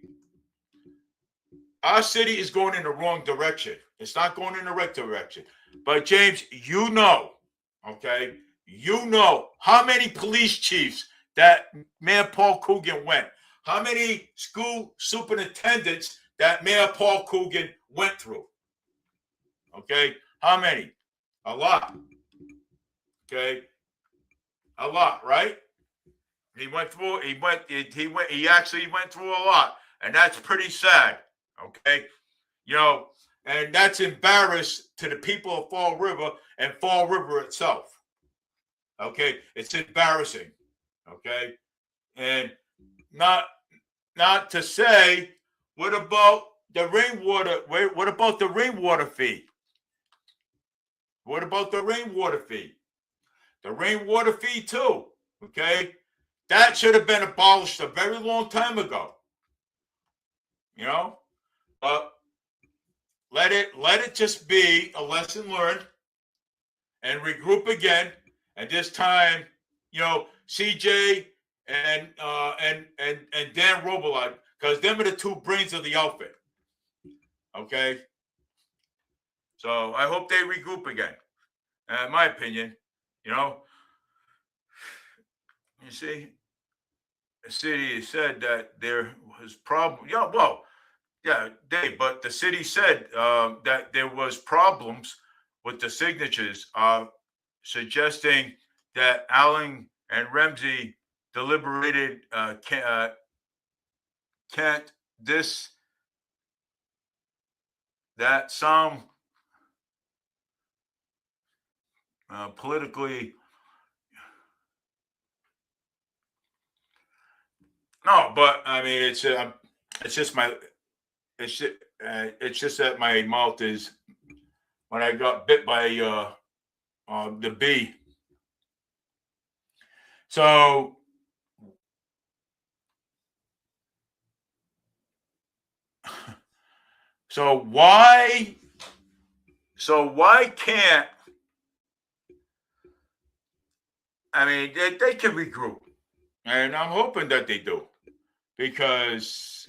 the wrong direction. It's not going in the right direction. But James, okay? How many police chiefs that Mayor Paul Coogan went? How many school superintendents that Mayor Paul Coogan went through? Okay? How many? A lot. Okay? A lot, right? He actually went through a lot. And that's pretty sad. Okay? And that's embarrassed to the people of Fall River and Fall River itself. Okay? It's embarrassing. Okay? And not to say, what about the rainwater? What about the rainwater fee? What about the rainwater fee? The rainwater fee too. Okay? That should have been abolished a very long time ago. But let it just be a lesson learned and regroup again. And this time, CJ and Dan Robillard, because them are the two brains of the outfit. Okay? So I hope they regroup again. In my opinion, you see, the city said that there was problem. Dave, but the city said that there was problems with the signatures, suggesting that Allen and Ramsey deliberated that some politically. No, but it's just that my mouth is, when I got bit by the bee. So why can't they can regroup, and I'm hoping that they do, because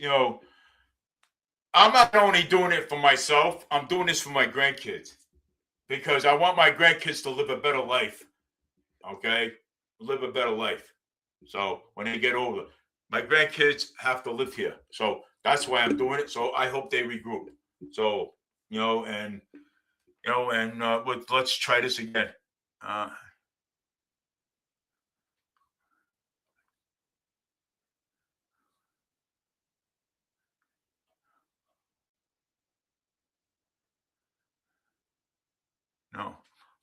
I'm not only doing it for myself, I'm doing this for my grandkids, because I want my grandkids to live a better life. Okay? Live a better life. So when they get older, my grandkids have to live here. So that's why I'm doing it. So I hope they regroup. So, let's try this again.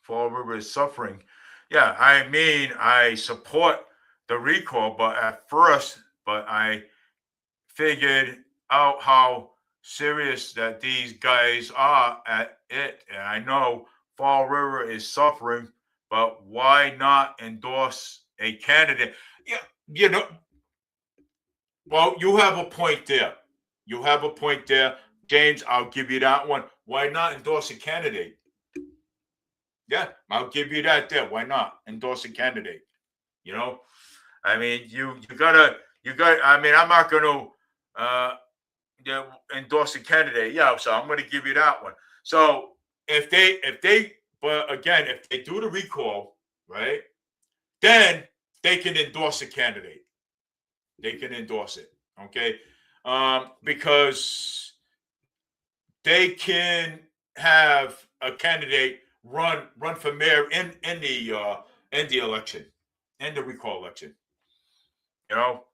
Fall River is suffering. Yeah, I support the recall, but I figured out how serious that these guys are at it. And I know Fall River is suffering, but why not endorse a candidate? Yeah, you know, well, you have a point there. You have a point there. James, I'll give you that one. Why not endorse a candidate? Yeah, I'll give you that there. Why not endorse a candidate? You know, I mean, you got. I mean, I'm not going to endorse a candidate. Yeah, so I'm going to give you that one. So if they, but again, if they do the recall, right, then they can endorse a candidate. They can endorse it, okay, because they can have a candidate run for mayor in the election, in the recall election. You know,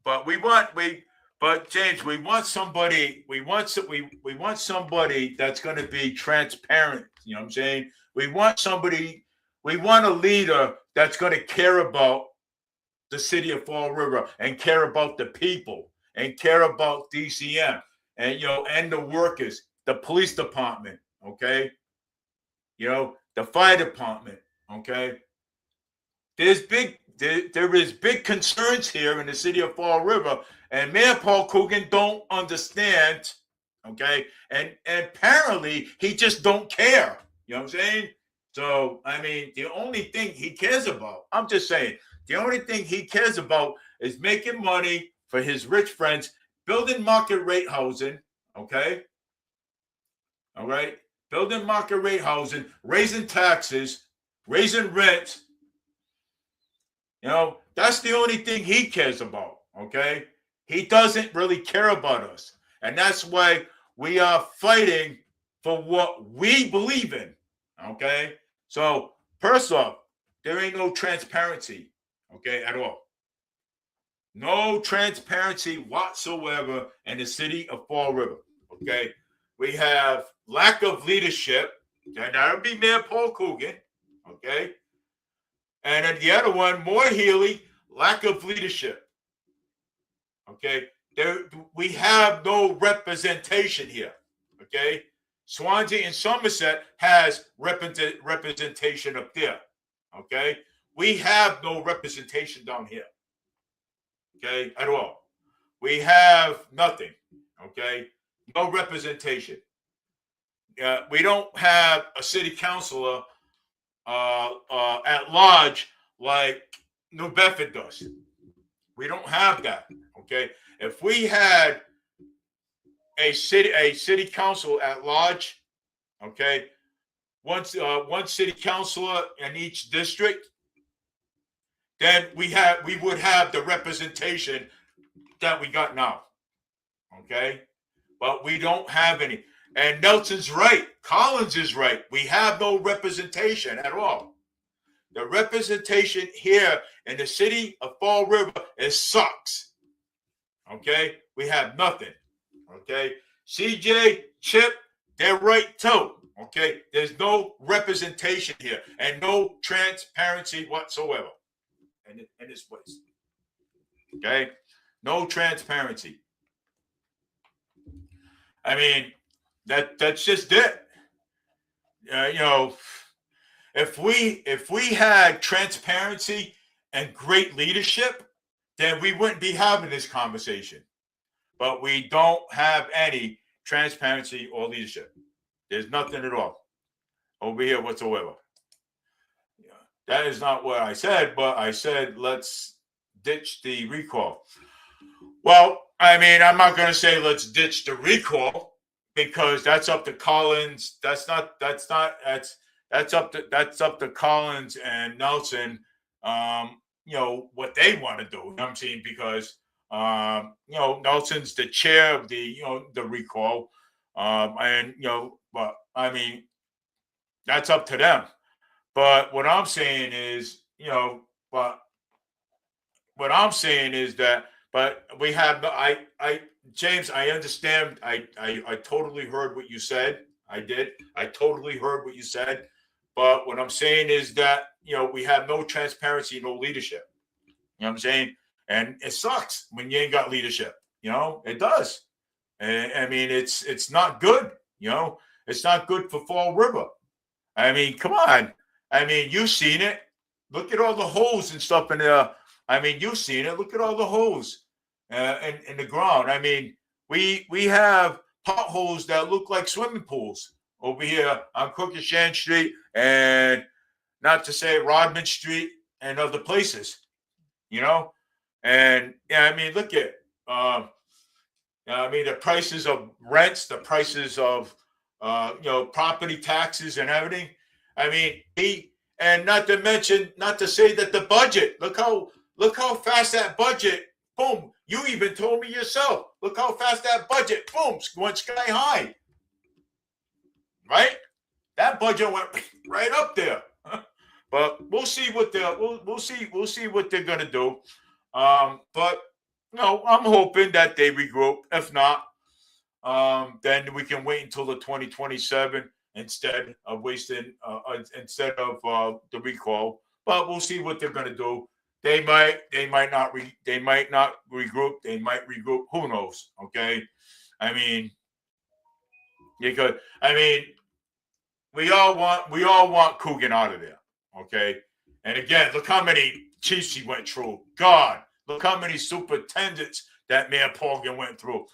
but James, we want somebody. We want somebody that's going to be transparent. You know what I'm saying? We want somebody. We want a leader that's going to care about the city of Fall River and care about the people and care about DCM and and the workers, the police department. Okay, the fire department. Okay, there is big concerns here in the city of Fall River, and Mayor Paul Coogan don't understand, okay? And apparently he just don't care. You know what I'm saying? So, I mean, the only thing he cares about, I'm just saying, the only thing he cares about is making money for his rich friends, building market rate housing, okay? All right? Building market rate housing, raising taxes, raising rent. That's the only thing he cares about, okay? He doesn't really care about us. And that's why we are fighting for what we believe in, okay? So, first off, there ain't no transparency, okay, at all. No transparency whatsoever in the city of Fall River, okay? We have lack of leadership, and that'll be Mayor Paul Coogan, okay? And then the other one, Moore Healy, lack of leadership. Okay, we have no representation here. Okay, Swansea and Somerset has representation up there. Okay, we have no representation down here. Okay, at all. We have nothing. Okay, no representation. We don't have a city councilor at large like New Bedford does. We don't have that. Okay, if we had a city council at large, okay, one city councilor in each district, then we would have the representation that we got now. Okay, but we don't have any. And Nelson's right. Collins is right. We have no representation at all. The representation here in the city of Fall River sucks. Okay? We have nothing. Okay? CJ, Chip, they're right too. Okay? There's no representation here and no transparency whatsoever in this place. Okay? No transparency. I mean, that's just it. If we had transparency and great leadership, then we wouldn't be having this conversation. But we don't have any transparency or leadership. There's nothing at all over here whatsoever. That is not what I said, but I said let's ditch the recall. Well, I mean, I'm not going to say let's ditch the recall, because that's up to Collins. That's up to Collins and Nelson. What they want to do. You know what I'm saying? Because Nelson's the chair of the recall, but I mean, that's up to them. But what I'm saying is, but we have no. James, I understand. I totally heard what you said. I did. I totally heard what you said. But what I'm saying is that, we have no transparency, no leadership. You know what I'm saying? And it sucks when you ain't got leadership. It does. And I mean, it's not good. It's not good for Fall River. I mean, come on. I mean, you've seen it. Look at all the holes and stuff in there. I mean, you've seen it. Look at all the holes in the ground. I mean, we have potholes that look like swimming pools over here on Crooked-Shan Street, and not to say Rodman Street and other places. And yeah, I mean, look at. I mean, the prices of rents, the prices of property taxes and everything. I mean, and not to say that the budget. Look how fast that budget. Boom! You even told me yourself. Look how fast that budget. Boom! Went sky high. Right? That budget went right up there. But we'll see what we'll see what they're gonna do. But I'm hoping that they regroup. If not, then we can wait until the 2027 instead of the recall. But we'll see what they're gonna do. They might not regroup. They might regroup. Who knows? Okay. I mean, because we all want Coogan out of there. Okay. And again, look how many chiefs he went through. God, look how many superintendents that Mayor Porgan went through.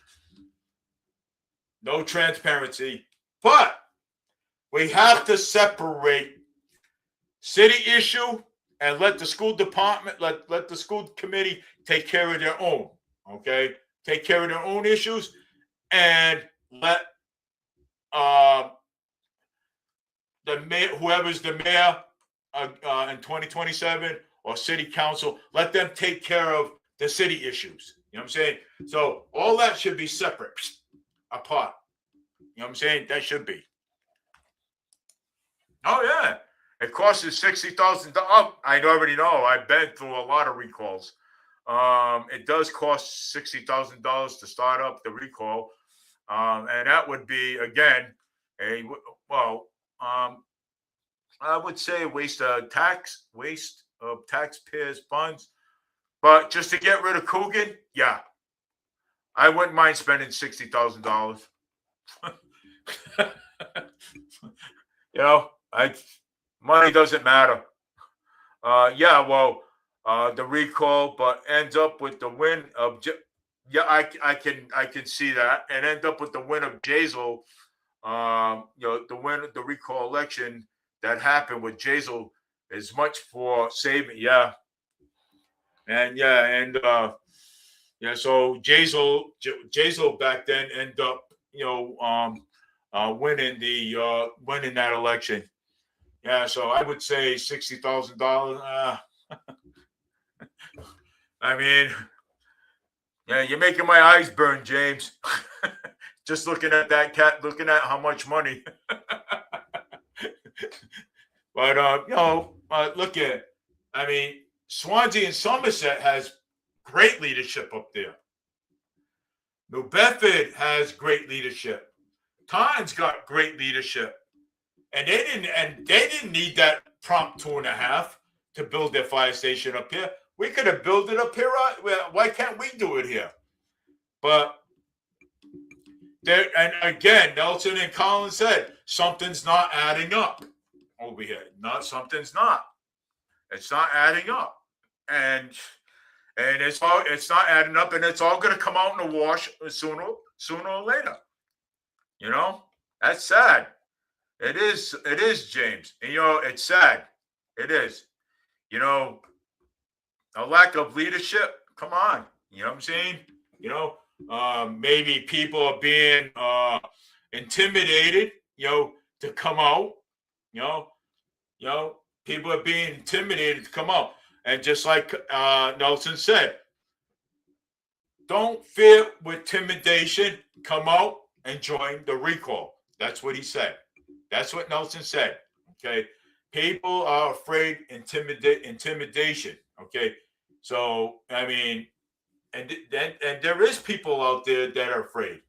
No transparency. But we have to separate city issue and let the school department, let the school committee take care of their own. Okay? Take care of their own issues and let the mayor, whoever's the mayor in 2027 or city council, let them take care of the city issues. You know what I'm saying? So all that should be separate, apart. You know what I'm saying? That should be. Oh yeah, it costs us $60,000. I already know. I've been through a lot of recalls. It does cost $60,000 to start up the recall, and that would be again I would say a waste of taxpayers' funds. But just to get rid of Coogan, yeah, I wouldn't mind spending $60,000. Money doesn't matter. The recall, but ends up with the win of. I can see that, and end up with the win of Jazel. The recall election that happened with Jazel is much for saving. Yeah. So Jazel back then ended up, winning that election. Yeah, so I would say $60,000. I mean, yeah, you're making my eyes burn, James. Just looking at that cat, looking at how much money. But look at. I mean, Swansea and Somerset has great leadership up there. New Bedford has great leadership. Taunton's got great leadership, and they didn't need that prompt 2.5 to build their fire station up here. We could have built it up here. Why can't we do it here? But there, and again, Nelson and Collins said something's not adding up over here. Something's not. It's not adding up, and it's not adding up, and it's all going to come out in the wash sooner or later. That's sad. It is, James. And, it's sad. It is. A lack of leadership. Come on. You know what I'm saying? Maybe people are being intimidated, to come out. People are being intimidated to come out. And just like Nelson said, don't fear with intimidation. Come out and join the recall. That's what he said. That's what Nelson said. Okay. People are afraid intimidation. Okay. So, I mean, and there is people out there that are afraid.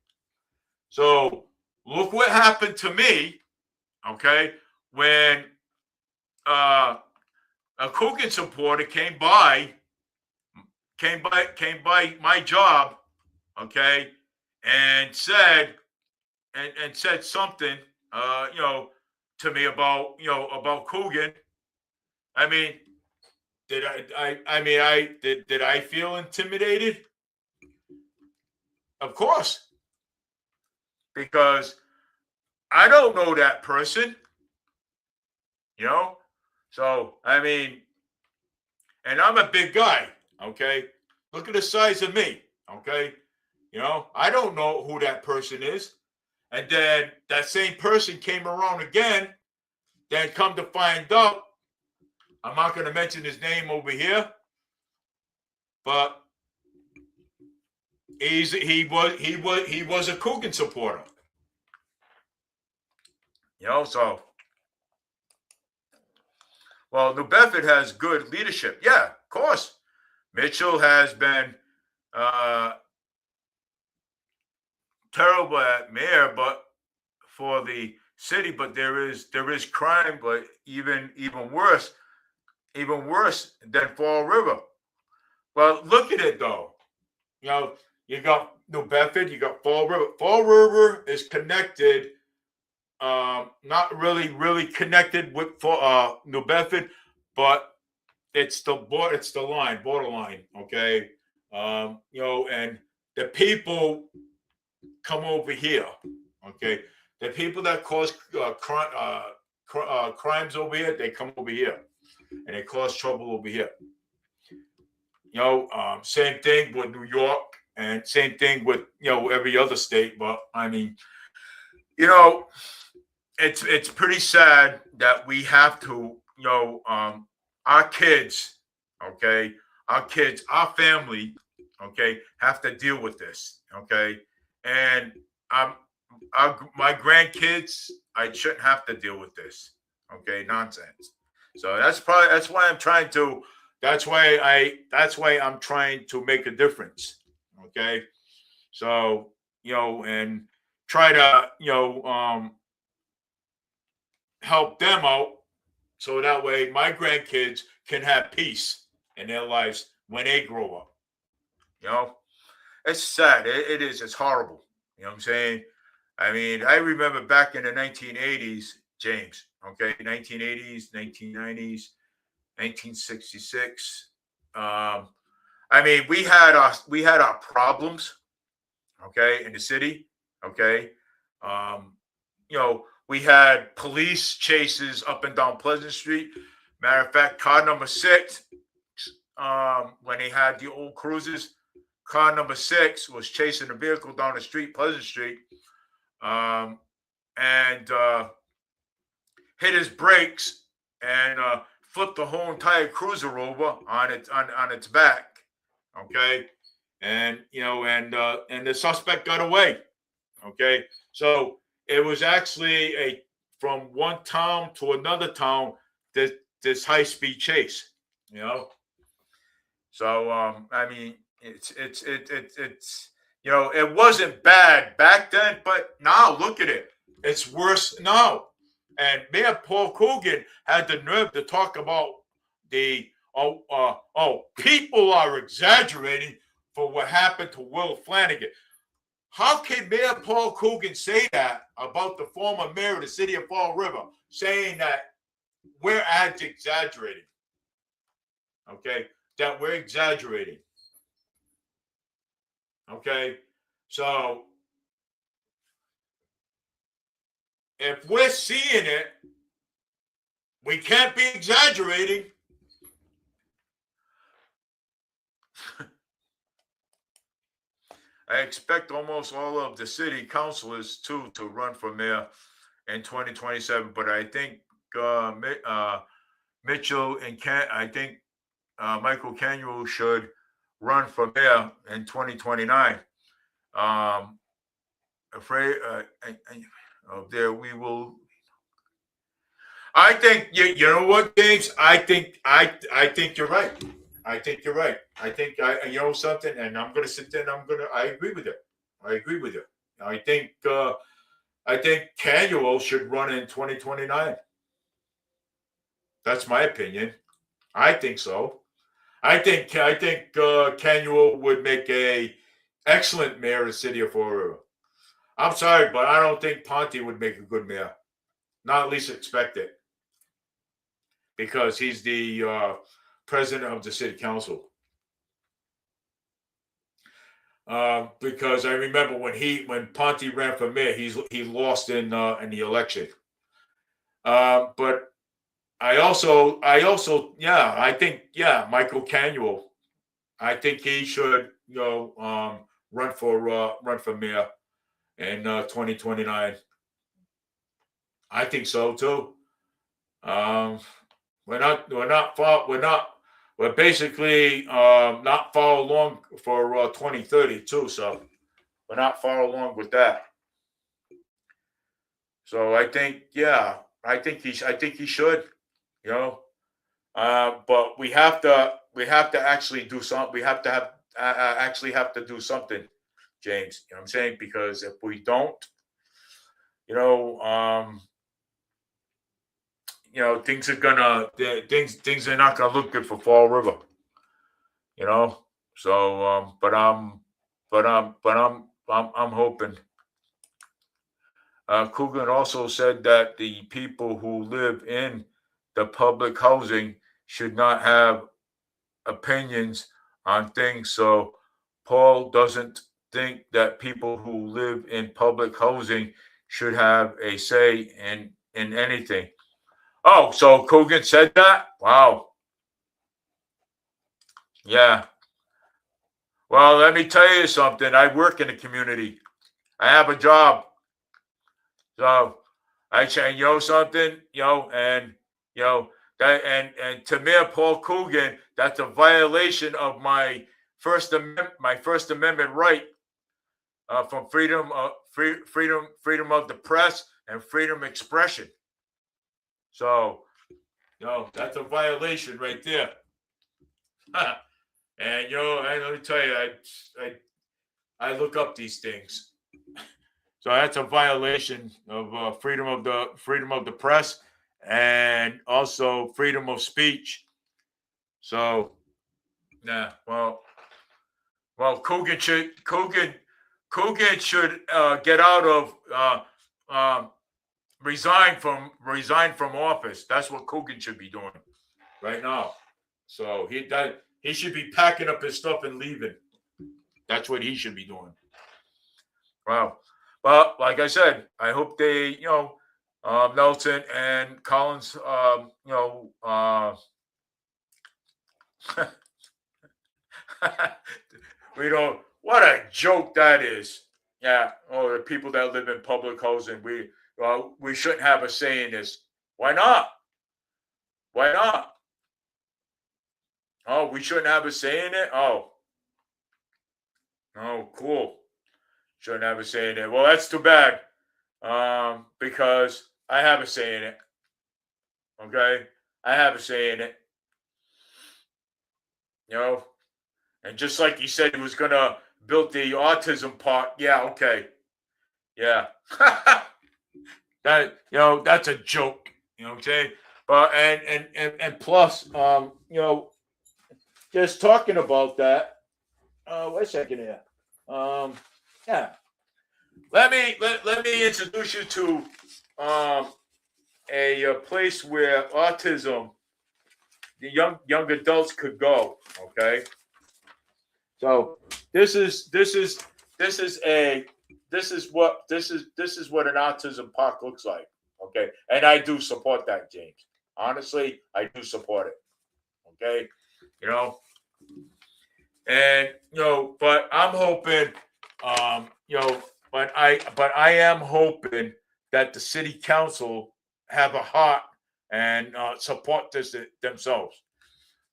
So look what happened to me. Okay. When a Coogan supporter came by my job, okay, and said and said something, to me about Coogan. I mean, did I feel intimidated? Of course, because I don't know that person, So, I mean, and I'm a big guy, okay? Look at the size of me, okay? I don't know who that person is. And then that same person came around again, then come to find out, I'm not going to mention his name over here, but he was a Coogan supporter. So well, New Bedford has good leadership. Yeah, of course. Mitchell has been terrible at mayor, but for the city, but there is crime, but even worse than Fall River. Well, look at it though. You got New Bedford, you got Fall River. Fall River is connected, not really connected with New Bedford, but it's the borderline. Okay, and the people come over here. Okay, the people that cause crimes over here, they come over here, and they cause trouble over here. Same thing with New York, and same thing with every other state. But I mean, it's pretty sad that we have to, our kids, okay, our family, okay, have to deal with this, okay, and my grandkids, I shouldn't have to deal with this, okay, nonsense. So that's why I'm trying to. That's why I'm trying to make a difference, okay. So and try to help them out, so that way my grandkids can have peace in their lives when they grow up. It's sad. It is. It's horrible. You know what I'm saying? I mean, I remember back in the 1980s, James. Okay, 1980s, 1990s, 1966. I mean, we had our problems. Okay, in the city. Okay, we had police chases up and down Pleasant Street. Matter of fact, car number 6, when they had the old cruisers, car number 6 was chasing a vehicle down the street, Pleasant Street, and hit his brakes and flipped the whole entire cruiser over on its back. Okay, and and the suspect got away. Okay, so it was actually from one town to another town, this high-speed chase, So I mean, it's it wasn't bad back then, but now look at it. It's worse now. And Mayor Paul Coogan had the nerve to talk about people are exaggerating for what happened to Will Flanagan. How can Mayor Paul Coogan say that about the former mayor of the city of Fall River, saying that we're exaggerating? Okay, that we're exaggerating. Okay, so if we're seeing it, we can't be exaggerating. I expect almost all of the city councilors to run for mayor in 2027, but I think Mitchell and I think Michael Canuel should run for mayor in 2029. Afraid there we will. I think you know what, James. I think you're right. I think you're right. I think something, and I'm going to sit there and I agree with you. I think Canuel should run in 2029. That's my opinion. I think so. I think Canuel would make a excellent mayor of the city of Fall River. I'm sorry, but I don't think Ponte would make a good mayor. Not at least expect it. Because he's the president of the city council. Because I remember when Ponte ran for mayor, he lost in the election. But I also, I think, Michael Canuel, I think he should, run for mayor in 2029. I think so too. We're basically not far along for 2030 too. So we're not far along with that. So I think, he should, but we have to actually do something. We have to have to do something, James. You know what I'm saying? Because if we don't, things are not gonna look good for Fall River. So but I'm hoping. Coogan also said that the people who live in the public housing should not have opinions on things. So Paul doesn't think that people who live in public housing should have a say in anything. Oh, so Coogan said that? Wow. Yeah. Well, let me tell you something. I work in the community. I have a job. So I say, something, and that to Mayor Paul Coogan, that's a violation of my First Amendment right from freedom of the press and freedom of expression. So, that's a violation right there. And let me tell you, I look up these things. So that's a violation of freedom of the press and also freedom of speech. So, well, Coogan should get out of resign from office. That's what Coogan should be doing right now. So he should be packing up his stuff and leaving. That's what he should be doing. Wow. But like I said, I hope they, Nelson and Collins, what a joke that is. Yeah. Oh, the people that live in public housing, we shouldn't have a say in this. Why not? Why not? Oh, we shouldn't have a say in it? Oh, cool. Shouldn't have a say in it. Well, that's too bad. Because I have a say in it. Okay? I have a say in it. And just like he said he was gonna build the autism park. Yeah, okay. Yeah. That's a joke. Okay? But and plus, just talking about that. Wait a second here. Yeah. Let me introduce you to a place where autism, the young adults could go. Okay. So this is what an autism park looks like. Okay, and I do support that, James. Honestly, I do support it. Okay, and but I'm hoping, but I am hoping that the city council have a heart and support this themselves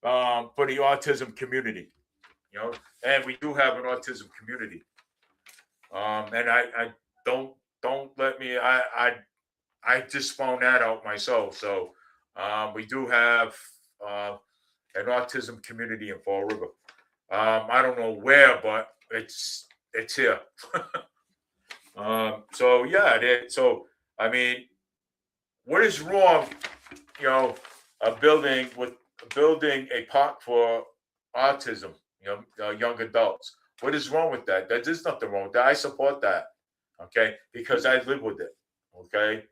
for the autism community. And we do have an autism community. And I don't let me. I just found that out myself. So we do have an autism community in Fall River. I don't know where, but it's here. So yeah, so I mean, what is wrong? Building a park for autism, young adults. What is wrong with that? There's nothing wrong with that. I support that. Okay, because I live with it. Okay,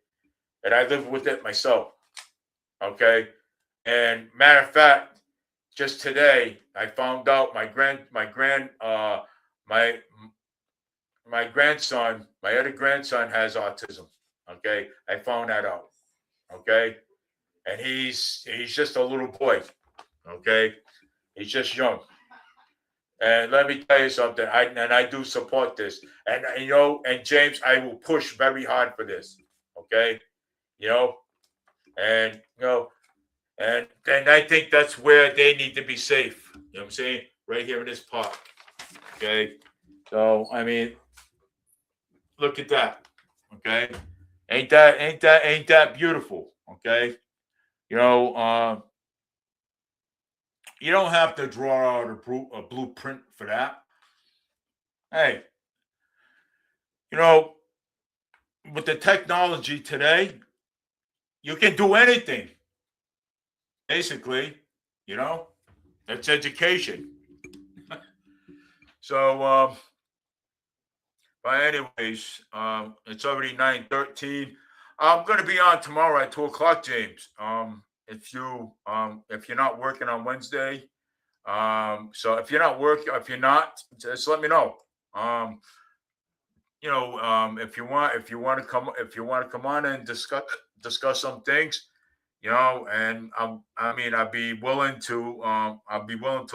and I live with it myself. Okay, and matter of fact, just today I found out my grandson, my other grandson has autism. Okay, I found that out. Okay, and he's just a little boy. Okay, he's just young. And let me tell you something. I do support this, and and James, I will push very hard for this. Okay, you know, and and I think that's where they need to be safe. You know what I'm saying? Right here in this park. Okay, so I mean, look at that. Okay, ain't that beautiful? Okay, you know, you don't have to draw out a blueprint for that. Hey, with the technology today, you can do anything. Basically, it's education. So, but anyways, it's already 9:13. I'm gonna be on tomorrow at 2 o'clock, James. If you're not working on Wednesday, so if you're not, just let me know. If you want to come on and discuss some things, and I'd be willing to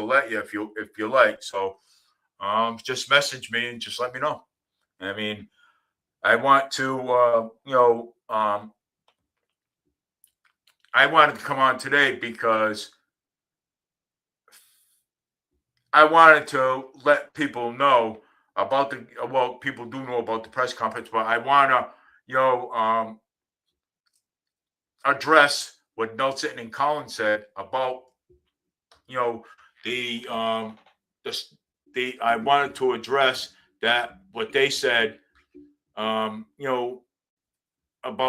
let you if you like. So, just message me and just let me know. I mean, I want to, I wanted to come on today because I wanted to let people know about people do know about the press conference, but I want to, address what Nelson and Collins said about, the I wanted to address that what they said, about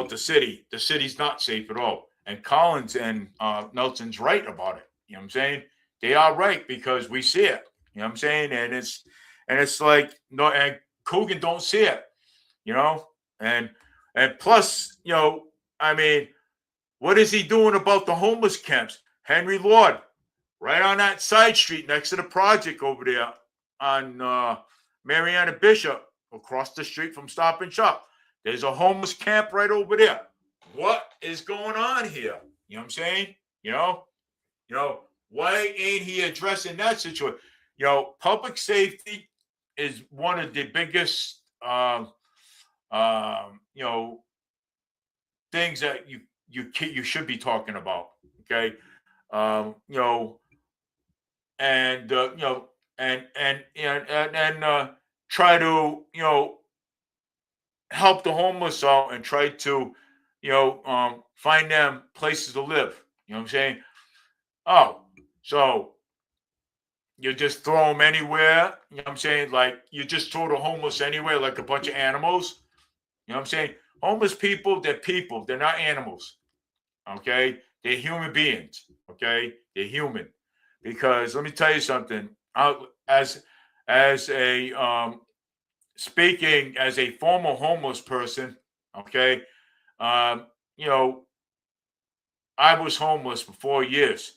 the city. The city's not safe at all, and Collins and Nelson's right about it. You know what I'm saying? They are right because we see it. You know what I'm saying? And it's like no, and Coogan don't see it. And plus, I mean, what is he doing about the homeless camps? Henry Lord, right on that side street next to the project over there on Mariana Bishop, across the street from Stop and Shop. There's a homeless camp right over there. What is going on here? You know what I'm saying? Why ain't he addressing that situation? Public safety is one of the biggest, things that you should be talking about. Okay, and try to help the homeless out and try to find them places to live. You know what I'm saying? Oh, so you just throw them anywhere. You know what I'm saying? Like you just throw the homeless anywhere like a bunch of animals. You know what I'm saying? Homeless people, they're people. They're not animals. Okay? They're human beings. Okay? They're human. Because let me tell you something. As a speaking as a former homeless person, okay, I was homeless for 4 years.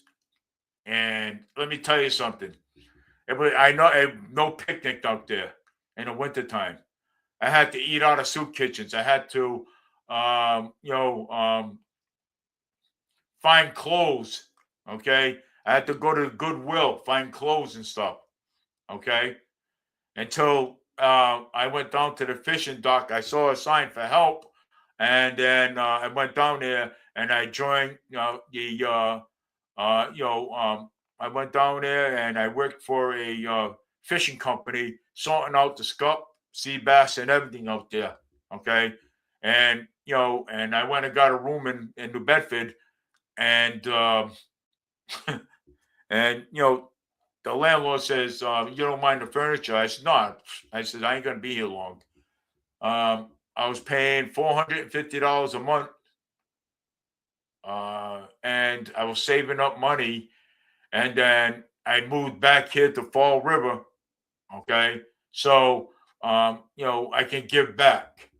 And let me tell you something. I know no picnic out there in the wintertime. I had to eat out of soup kitchens. I had to, find clothes. Okay. I had to go to Goodwill, find clothes and stuff. Okay. Until I went down to the fishing dock. I saw a sign for help. And then I went down there and I joined I went down there and I worked for a fishing company, sorting out the scup, sea bass, and everything out there. Okay. And, and I went and got a room in New Bedford. And, and, the landlord says, you don't mind the furniture? I said, no. I said, I ain't going to be here long. I was paying $450 a month. And I was saving up money. And then I moved back here to Fall River. Okay. So, I can give back.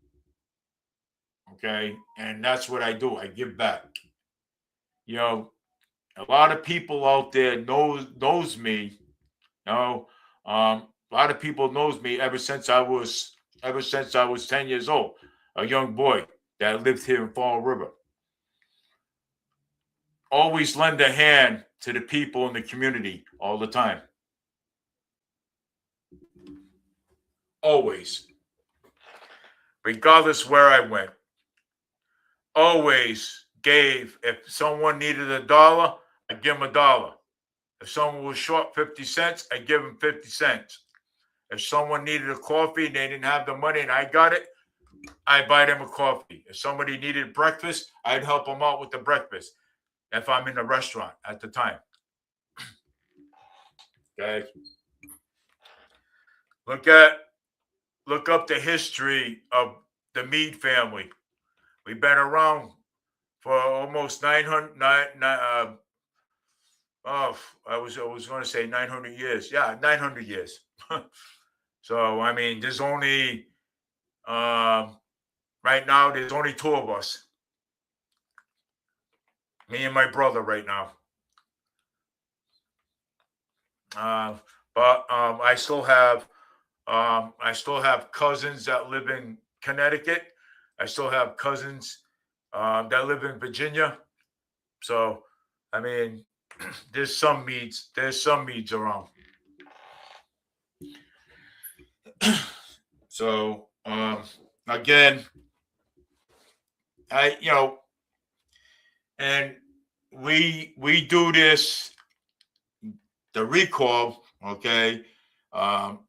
Okay. And that's what I do. I give back. A lot of people out there knows me. A lot of people knows me ever since I was 10 years old, a young boy that lived here in Fall River. Always lend a hand to the people in the community all the time. Always. Regardless where I went. Always gave. If someone needed $1, I give them $1. If someone was short 50 cents, I give them 50 cents. If someone needed a coffee and they didn't have the money and I got it, I buy them a coffee. If somebody needed breakfast, I'd help them out with the breakfast. If I'm in a restaurant at the time. Okay. Look up the history of the Meade family. We've been around for almost 900. I was going to say 900 years. Yeah, 900 years. So I mean, there's only right now. There's only 2 of us. Me and my brother right now. But I still have cousins that live in Connecticut. I still have cousins that live in Virginia. So, I mean, there's some Meads around. So, again, and we do this, the recall, okay?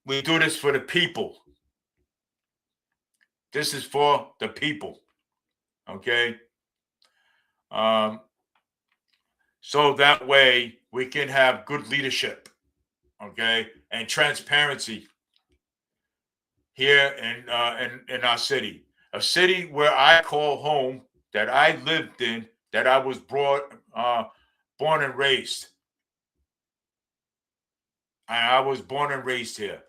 We do this for the people. This is for the people, okay? So that way we can have good leadership, okay, and transparency here in our city, a city where I call home, that I lived in, that I was born and raised. I was born and raised here.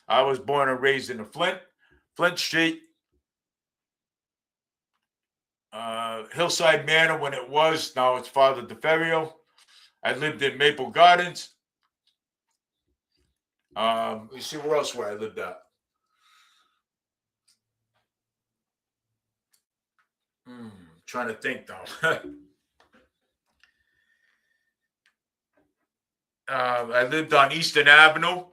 I was born and raised in the Flint Street, Hillside Manor when it was. Now it's Father DeFerrio. I lived in Maple Gardens. You see where else where I lived at. Trying to think now. I lived on Eastern Avenue,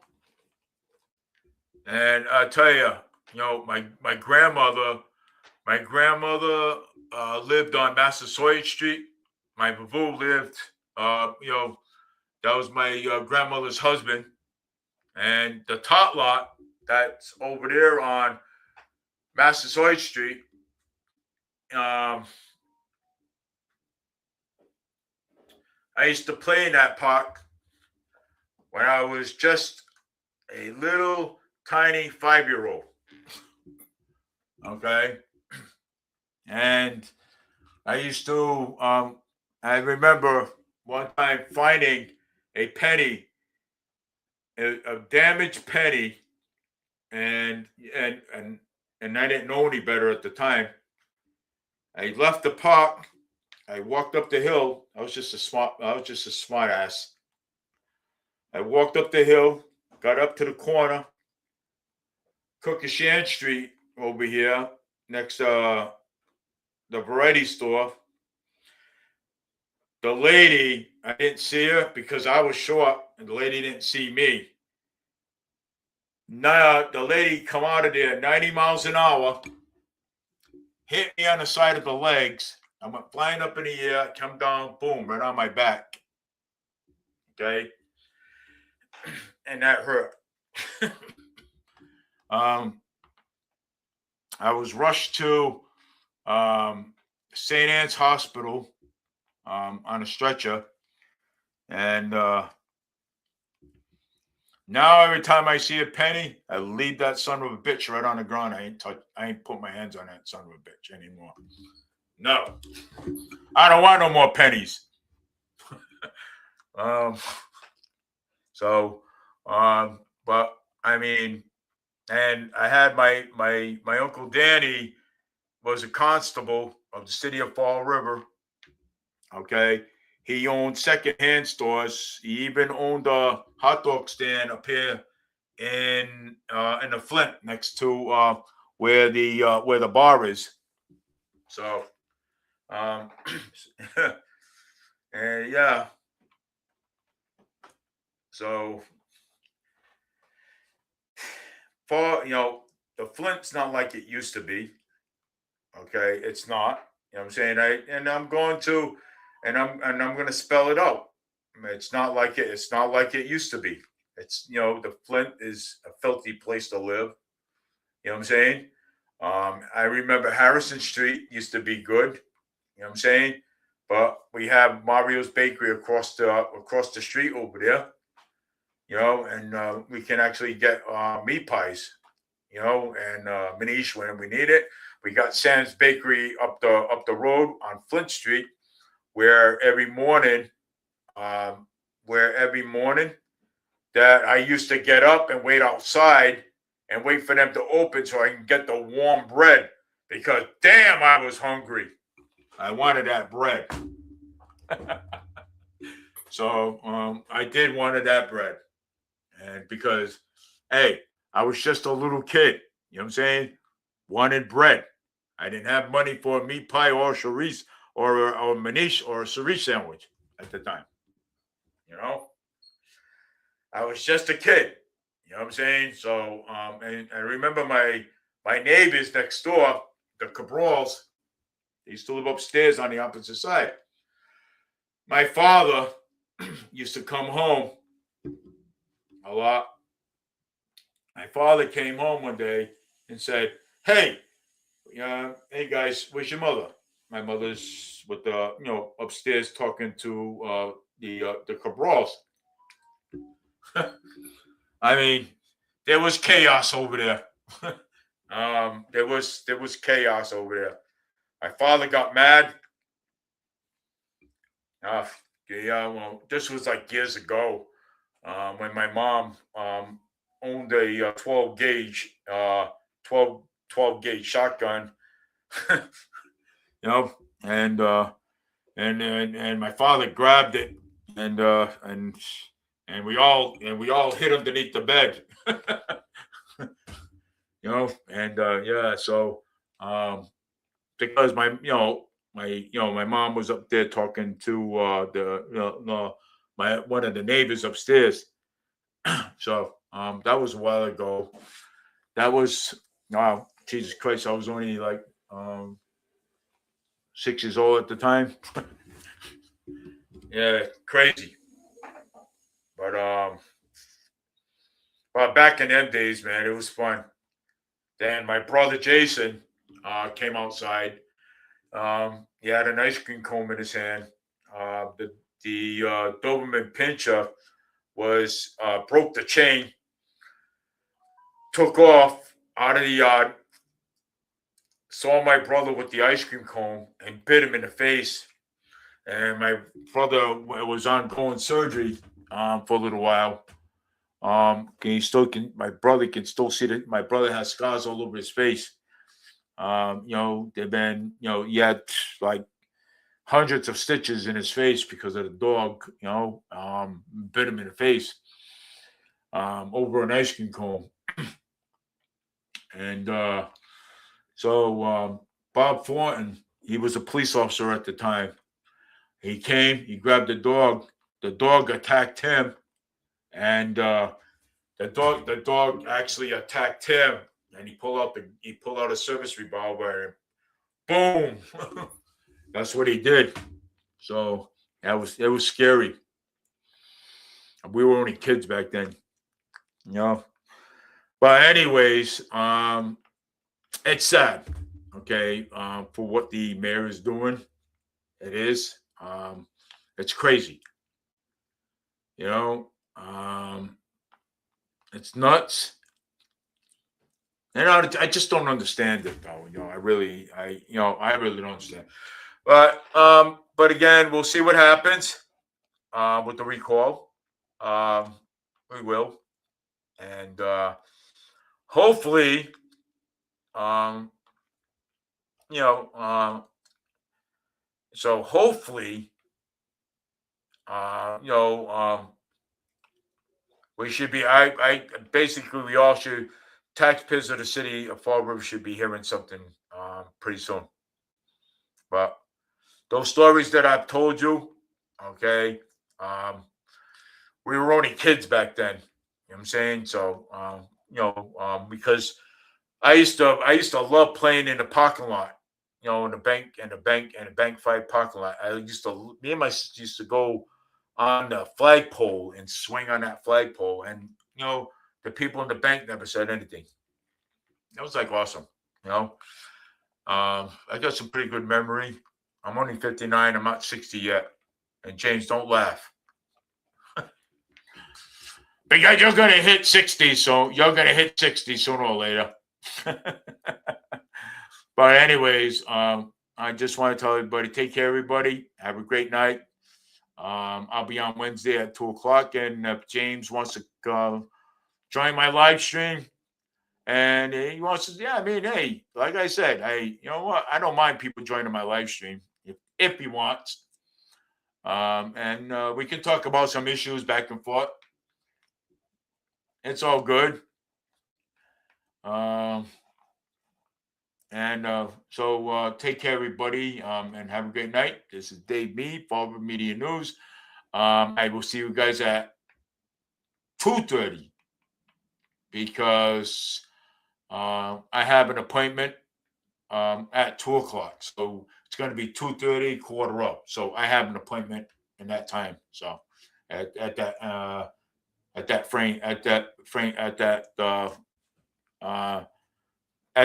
and I tell you, my grandmother lived on Massasoit Street. My boo lived, that was my grandmother's husband, and the tot lot that's over there on Massasoit Street. I used to play in that park when I was just a little tiny 5-year-old. Okay. And I used to, I remember one time finding a penny, a damaged penny, and I didn't know any better at the time. I left the park. I walked up the hill. I was just a smart ass. I walked up the hill, got up to the corner, Cookishan Street over here, next to the variety store. The lady, I didn't see her because I was short, and the lady didn't see me. Now, the lady come out of there 90 miles an hour, hit me on the side of the legs. I went flying up in the air, come down, boom, right on my back. Okay? And that hurt. I was rushed to St. Anne's Hospital on a stretcher. And now every time I see a penny, I leave that son of a bitch right on the ground. I ain't put my hands on that son of a bitch anymore. No. I don't want no more pennies. But I mean, and I had my uncle Danny was a constable of the city of Fall River. Okay, he owned secondhand stores. He even owned a hot dog stand up here in the Flint next to where the bar is. So, um, and yeah, so for the Flint's not like it used to be. Okay, it's not. You know what I'm saying? I'm going to spell it out. It's not like it. It's not like it used to be. It's the Flint is a filthy place to live. You know what I'm saying? I remember Harrison Street used to be good. You know what I'm saying? But we have Mario's Bakery across the street over there. And we can actually get meat pies. And Manish when we need it. We got Sam's Bakery up the road on Flint Street, where every morning that I used to get up and wait outside and wait for them to open so I can get the warm bread because damn, I was hungry. I wanted that bread. So I did wanted that bread. And because, hey, I was just a little kid, you know what I'm saying? Wanted bread. I didn't have money for a meat pie or Charisse or a Manish or a cerise sandwich at the time. I was just a kid. You know what I'm saying? So, and I remember my neighbors next door, the Cabrals, they used to live upstairs on the opposite side. My father used to come home a lot. My father came home one day and said, "Hey, hey guys, where's your mother?" My mother's with the upstairs talking to the Cabrals. I mean, there was chaos over there. There was chaos over there. My father got mad. Well, this was like years ago when my mom owned a 12 gauge shotgun. And my father grabbed it and we all hid underneath the bed. So because my mom was up there talking to one of the neighbors upstairs. So that was a while ago. That was Jesus Christ, I was only like 6 years old at the time. Yeah, crazy. But back in them days, man, it was fun. Then my brother Jason came outside. He had an ice cream cone in his hand. The Doberman Pinscher was broke the chain, took off out of the yard, saw my brother with the ice cream cone and bit him in the face. And my brother was on surgery for a little while. My brother can still see that my brother has scars all over his face. They've been, he had like hundreds of stitches in his face because of the dog, bit him in the face over an ice cream cone. And so Bob Thornton, he was a police officer at the time. He came, he grabbed the dog attacked him, and the dog actually attacked him, and he pulled out a service revolver and boom. That's what he did. So it was scary. We were only kids back then, But anyways, it's sad, okay, for what the mayor is doing. It is. It's crazy. It's nuts. And I just don't understand it, though. I really don't understand. But again, we'll see what happens with the recall. We will. And hopefully, you know, so hopefully, you know, we should be. I basically we all should. Taxpayers of the city of Fall River should be hearing something pretty soon. But those stories that I've told you, okay, we were only kids back then. You know what I'm saying? So, because I used to love playing in the parking lot, you know, in the bank 5 parking lot. Me and my sister used to go on the flagpole and swing on that flagpole. And, you know, the people in the bank never said anything. It was like awesome, you know. I got some pretty good memory. I'm only 59. I'm not 60 yet. And James, don't laugh. Because you're going to hit 60, so you're going to hit 60 sooner or later. But anyways, I just want to tell everybody, take care, everybody. Have a great night. I'll be on Wednesday at 2 o'clock. And if James wants to join my live stream, and he wants to, yeah, I mean, hey, like I said, you know what? I don't mind people joining my live stream if he wants. And we can talk about some issues back and forth. It's all good. So take care, everybody, and have a great night. This is Dave Mead, Fall River Media News. I will see you guys at 2:30 because I have an appointment at 2 o'clock. So it's going to be 2:30, quarter up. So I have an appointment in that time. So at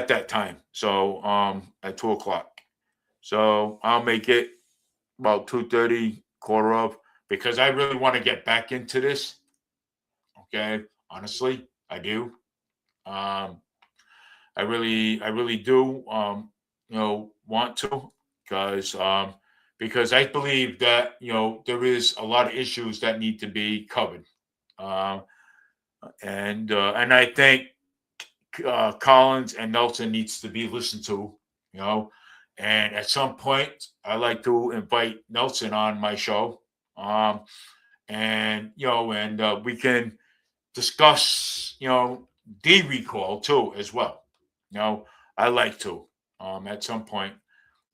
that time. So at 2 o'clock. So I'll make it about 2:30, quarter of, because I really want to get back into this. Okay, honestly, I do. I really do. Want to, because I believe that there is a lot of issues that need to be covered, and I think Collins and Nelson needs to be listened to. And at some point, I like to invite Nelson on my show, and we can discuss D recall too as well. I like to at some point,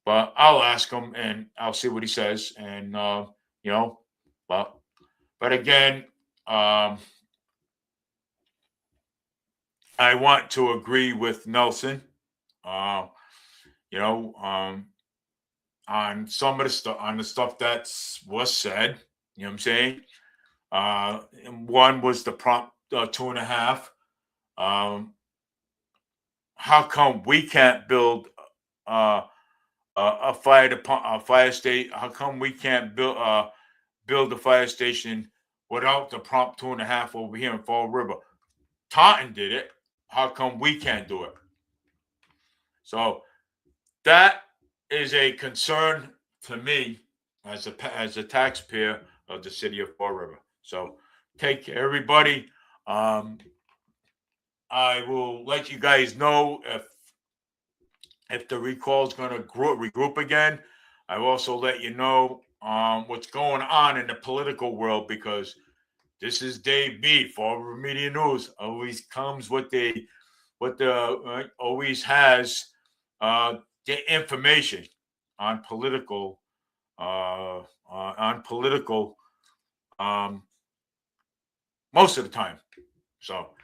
but I'll ask him and I'll see what he says. And but again, I want to agree with Nelson. On some of the stuff, on the stuff that was said. You know what I'm saying? And one was the prompt 2.5. How come we can't build a fire state? How come we can't build a fire station without the prompt 2.5 over here in Fall River? Taunton did it. How come we can't do it? So that is a concern to me as a taxpayer of the city of Fall River. So take care, everybody. I will let you guys know if the recall is going to regroup again. I will also let you know what's going on in the political world, because this is Dave B. Fall River Media News. Always comes with always has the information on political most of the time. So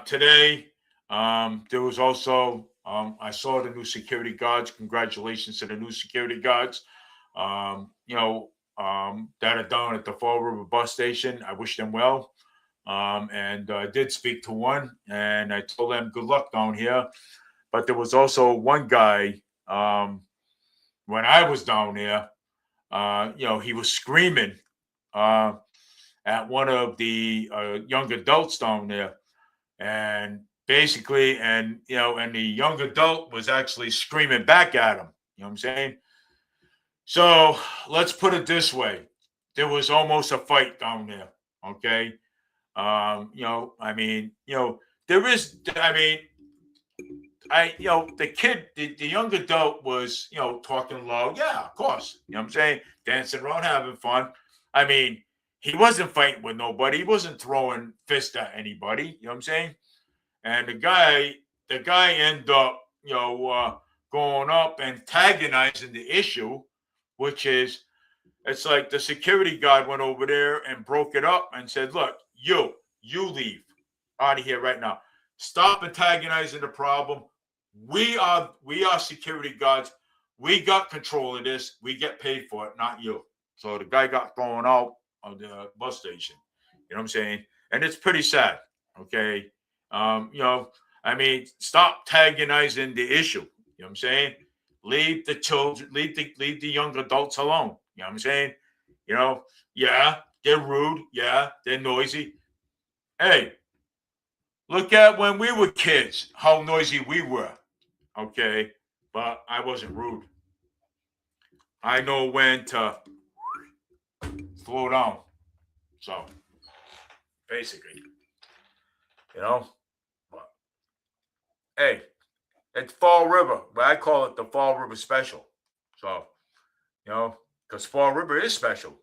today there was also I saw the new security guards. Congratulations to the new security guards. That are down at the Fall River bus station. I wish them well. And I did speak to one, and I told them good luck down here. But there was also one guy when I was down there. He was screaming at one of the young adults down there, and basically, and the young adult was actually screaming back at him. You know what I'm saying? So let's put it this way: there was almost a fight down there. Okay. I mean, there is, I mean, the kid, the young adult was, talking low. Yeah, of course. You know what I'm saying? Dancing around, having fun. I mean, he wasn't fighting with nobody. He wasn't throwing fists at anybody. You know what I'm saying? And the guy ended up, going up and antagonizing the issue, which is, it's like the security guard went over there and broke it up and said, "Look, you leave out of here right now. Stop antagonizing the problem. We are security guards. We got control of this. We get paid for it, not you." So the guy got thrown out of the bus station. You know what I'm saying? And it's pretty sad. Okay. I mean, stop antagonizing the issue. You know what I'm saying? Leave the children, leave the young adults alone. You know what I'm saying? Yeah, they're rude. Yeah, they're noisy. Hey, look at when we were kids, how noisy we were. Okay, but I wasn't rude. I know when to slow down. So, basically, but hey, it's Fall River, but I call it the Fall River Special. So, because Fall River is special.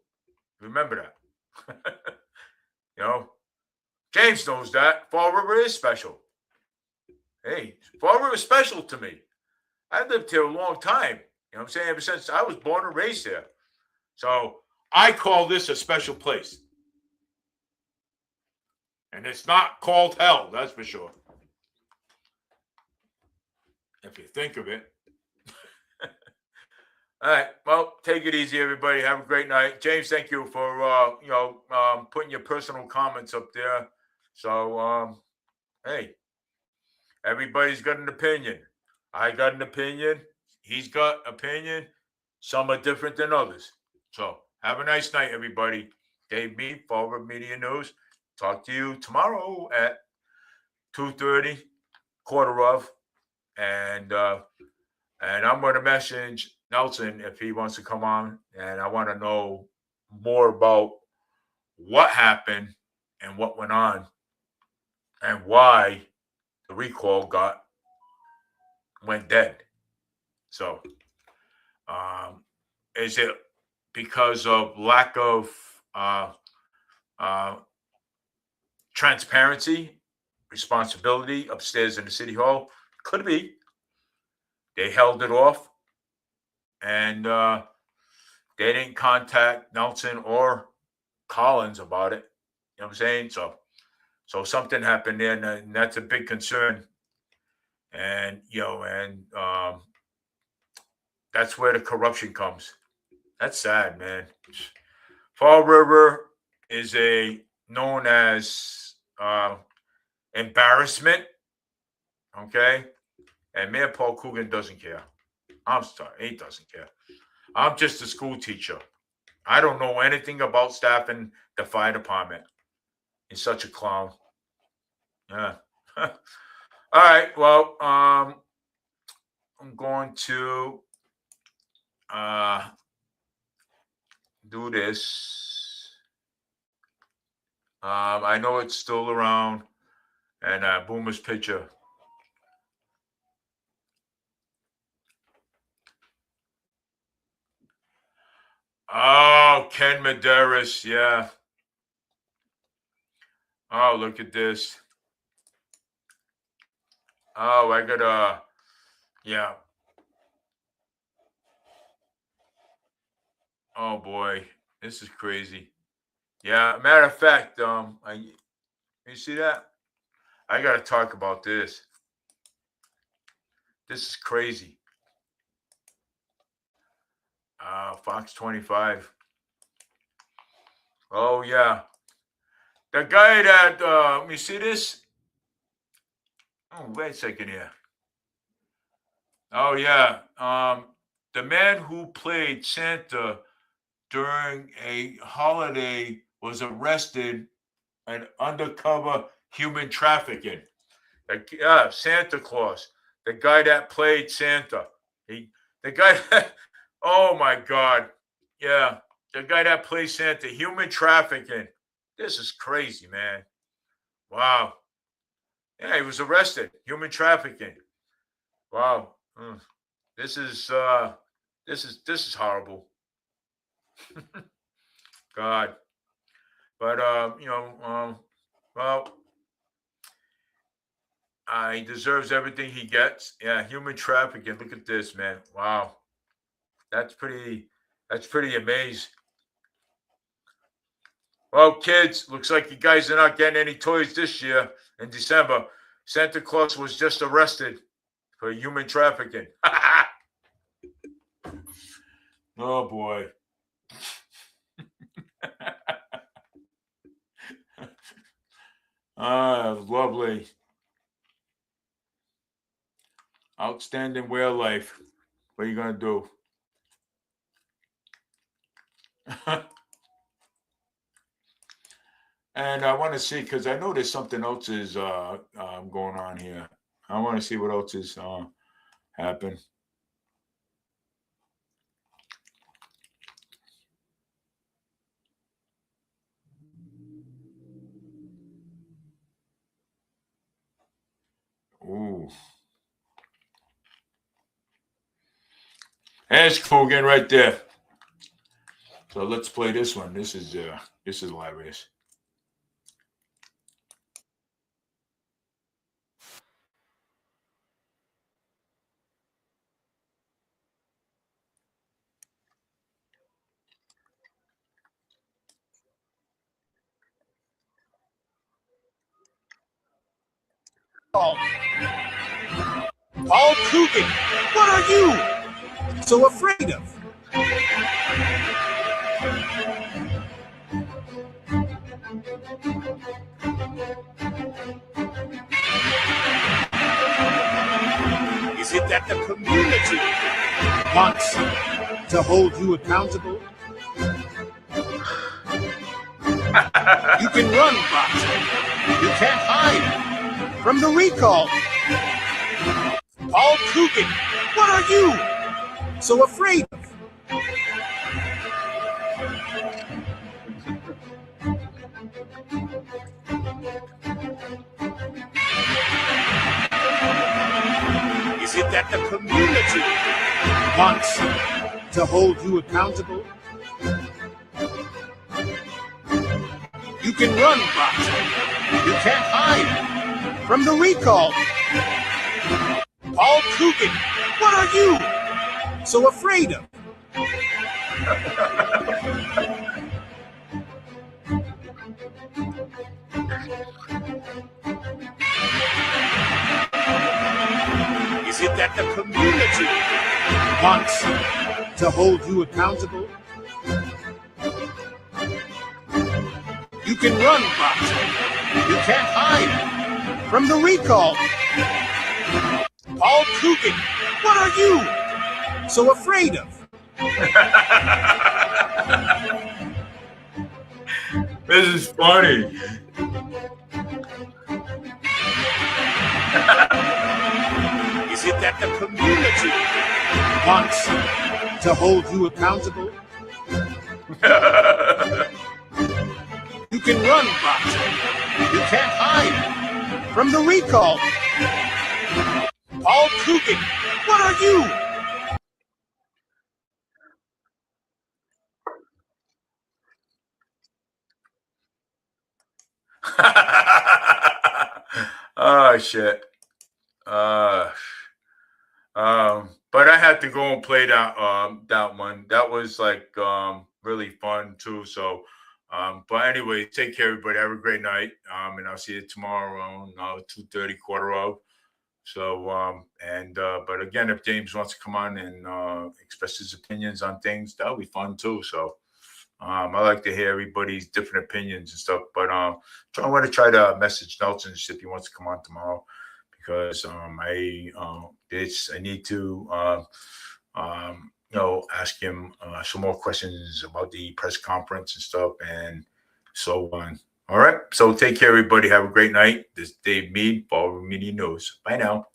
Remember that. James knows that. Fall River is special. Hey, Fall River is special to me. I lived here a long time. You know what I'm saying? Ever since I was born and raised here. So I call this a special place. And it's not called hell, that's for sure. If you think of it. All right. Well, take it easy, everybody. Have a great night. James, thank you for putting your personal comments up there. So hey, everybody's got an opinion. I got an opinion. He's got opinion. Some are different than others. So have a nice night, everybody. Dave Mead, Fall River Media News. Talk to you tomorrow at 2:30, quarter of, and I'm going to message Nelson if he wants to come on, and I want to know more about what happened and what went on and why the recall went dead. So, is it because of lack of transparency, responsibility upstairs in the city hall? Could be. They held it off, and they didn't contact Nelson or Collins about it. You know what I'm saying? So something happened there, and that's a big concern. And that's where the corruption comes. That's sad, man. Fall River is known as embarrassment. Okay, and Mayor Paul Coogan doesn't care. I'm sorry, he doesn't care. I'm just a school teacher. I don't know anything about staffing the fire department. He's such a clown. Yeah. All right. Well, I'm going to do this. I know it's still around, and Boomer's picture. Oh, Ken Medeiros, yeah. Oh, look at this. Oh, I gotta, yeah. Oh boy, this is crazy. Yeah, matter of fact, you see that? I gotta talk about this. This is crazy. Fox 25. Oh yeah, the guy that you see this? Oh, wait a second here. Oh yeah, the man who played Santa during a holiday was arrested and undercover human trafficking. Santa Claus, the guy that played Santa. The guy that, oh my God. Yeah, the guy that plays Santa, human trafficking. This is crazy, man. Wow. Yeah, he was arrested. Human trafficking. Wow. This is horrible. God. But well, he deserves everything he gets. Yeah, human trafficking. Look at this, man. Wow. That's pretty amazing. Well, kids, looks like you guys are not getting any toys this year in December. Santa Claus was just arrested for human trafficking. Oh, boy. Lovely. Outstanding way of life. What are you going to do? And I want to see, because I know there's something else is going on here. I want to see what else is happened. Ooh. There's Coogan right there. So let's play this one. This is hilarious. Paul Coogan, what are you so afraid of? Is it that the community wants to hold you accountable? You can run, but you can't hide from the recall. Paul Coogan, what are you so afraid of? Is it that the community wants to hold you accountable? You can run, but you can't hide from the recall. Paul Coogan, what are you so afraid of? Is it that the community wants to hold you accountable? You can run, but you can't hide from the recall. Paul Coogan, what are you so afraid of? This is funny. Is it that the community wants to hold you accountable? You can run, but you can't hide from the recall. Paul Coogan, what are you? Oh shit. But I had to go and play that one. That was like really fun too. So but anyway, take care everybody. Have a great night. And I'll see you tomorrow around 2:30, quarter of. So but again, if James wants to come on and express his opinions on things, that'll be fun too. So I like to hear everybody's different opinions and stuff. But I want to try to message Nelson if he wants to come on tomorrow, because I need to ask him some more questions about the press conference and stuff and so on. All right. So take care, everybody. Have a great night. This is Dave Mead, Ballroom Media News. Bye now.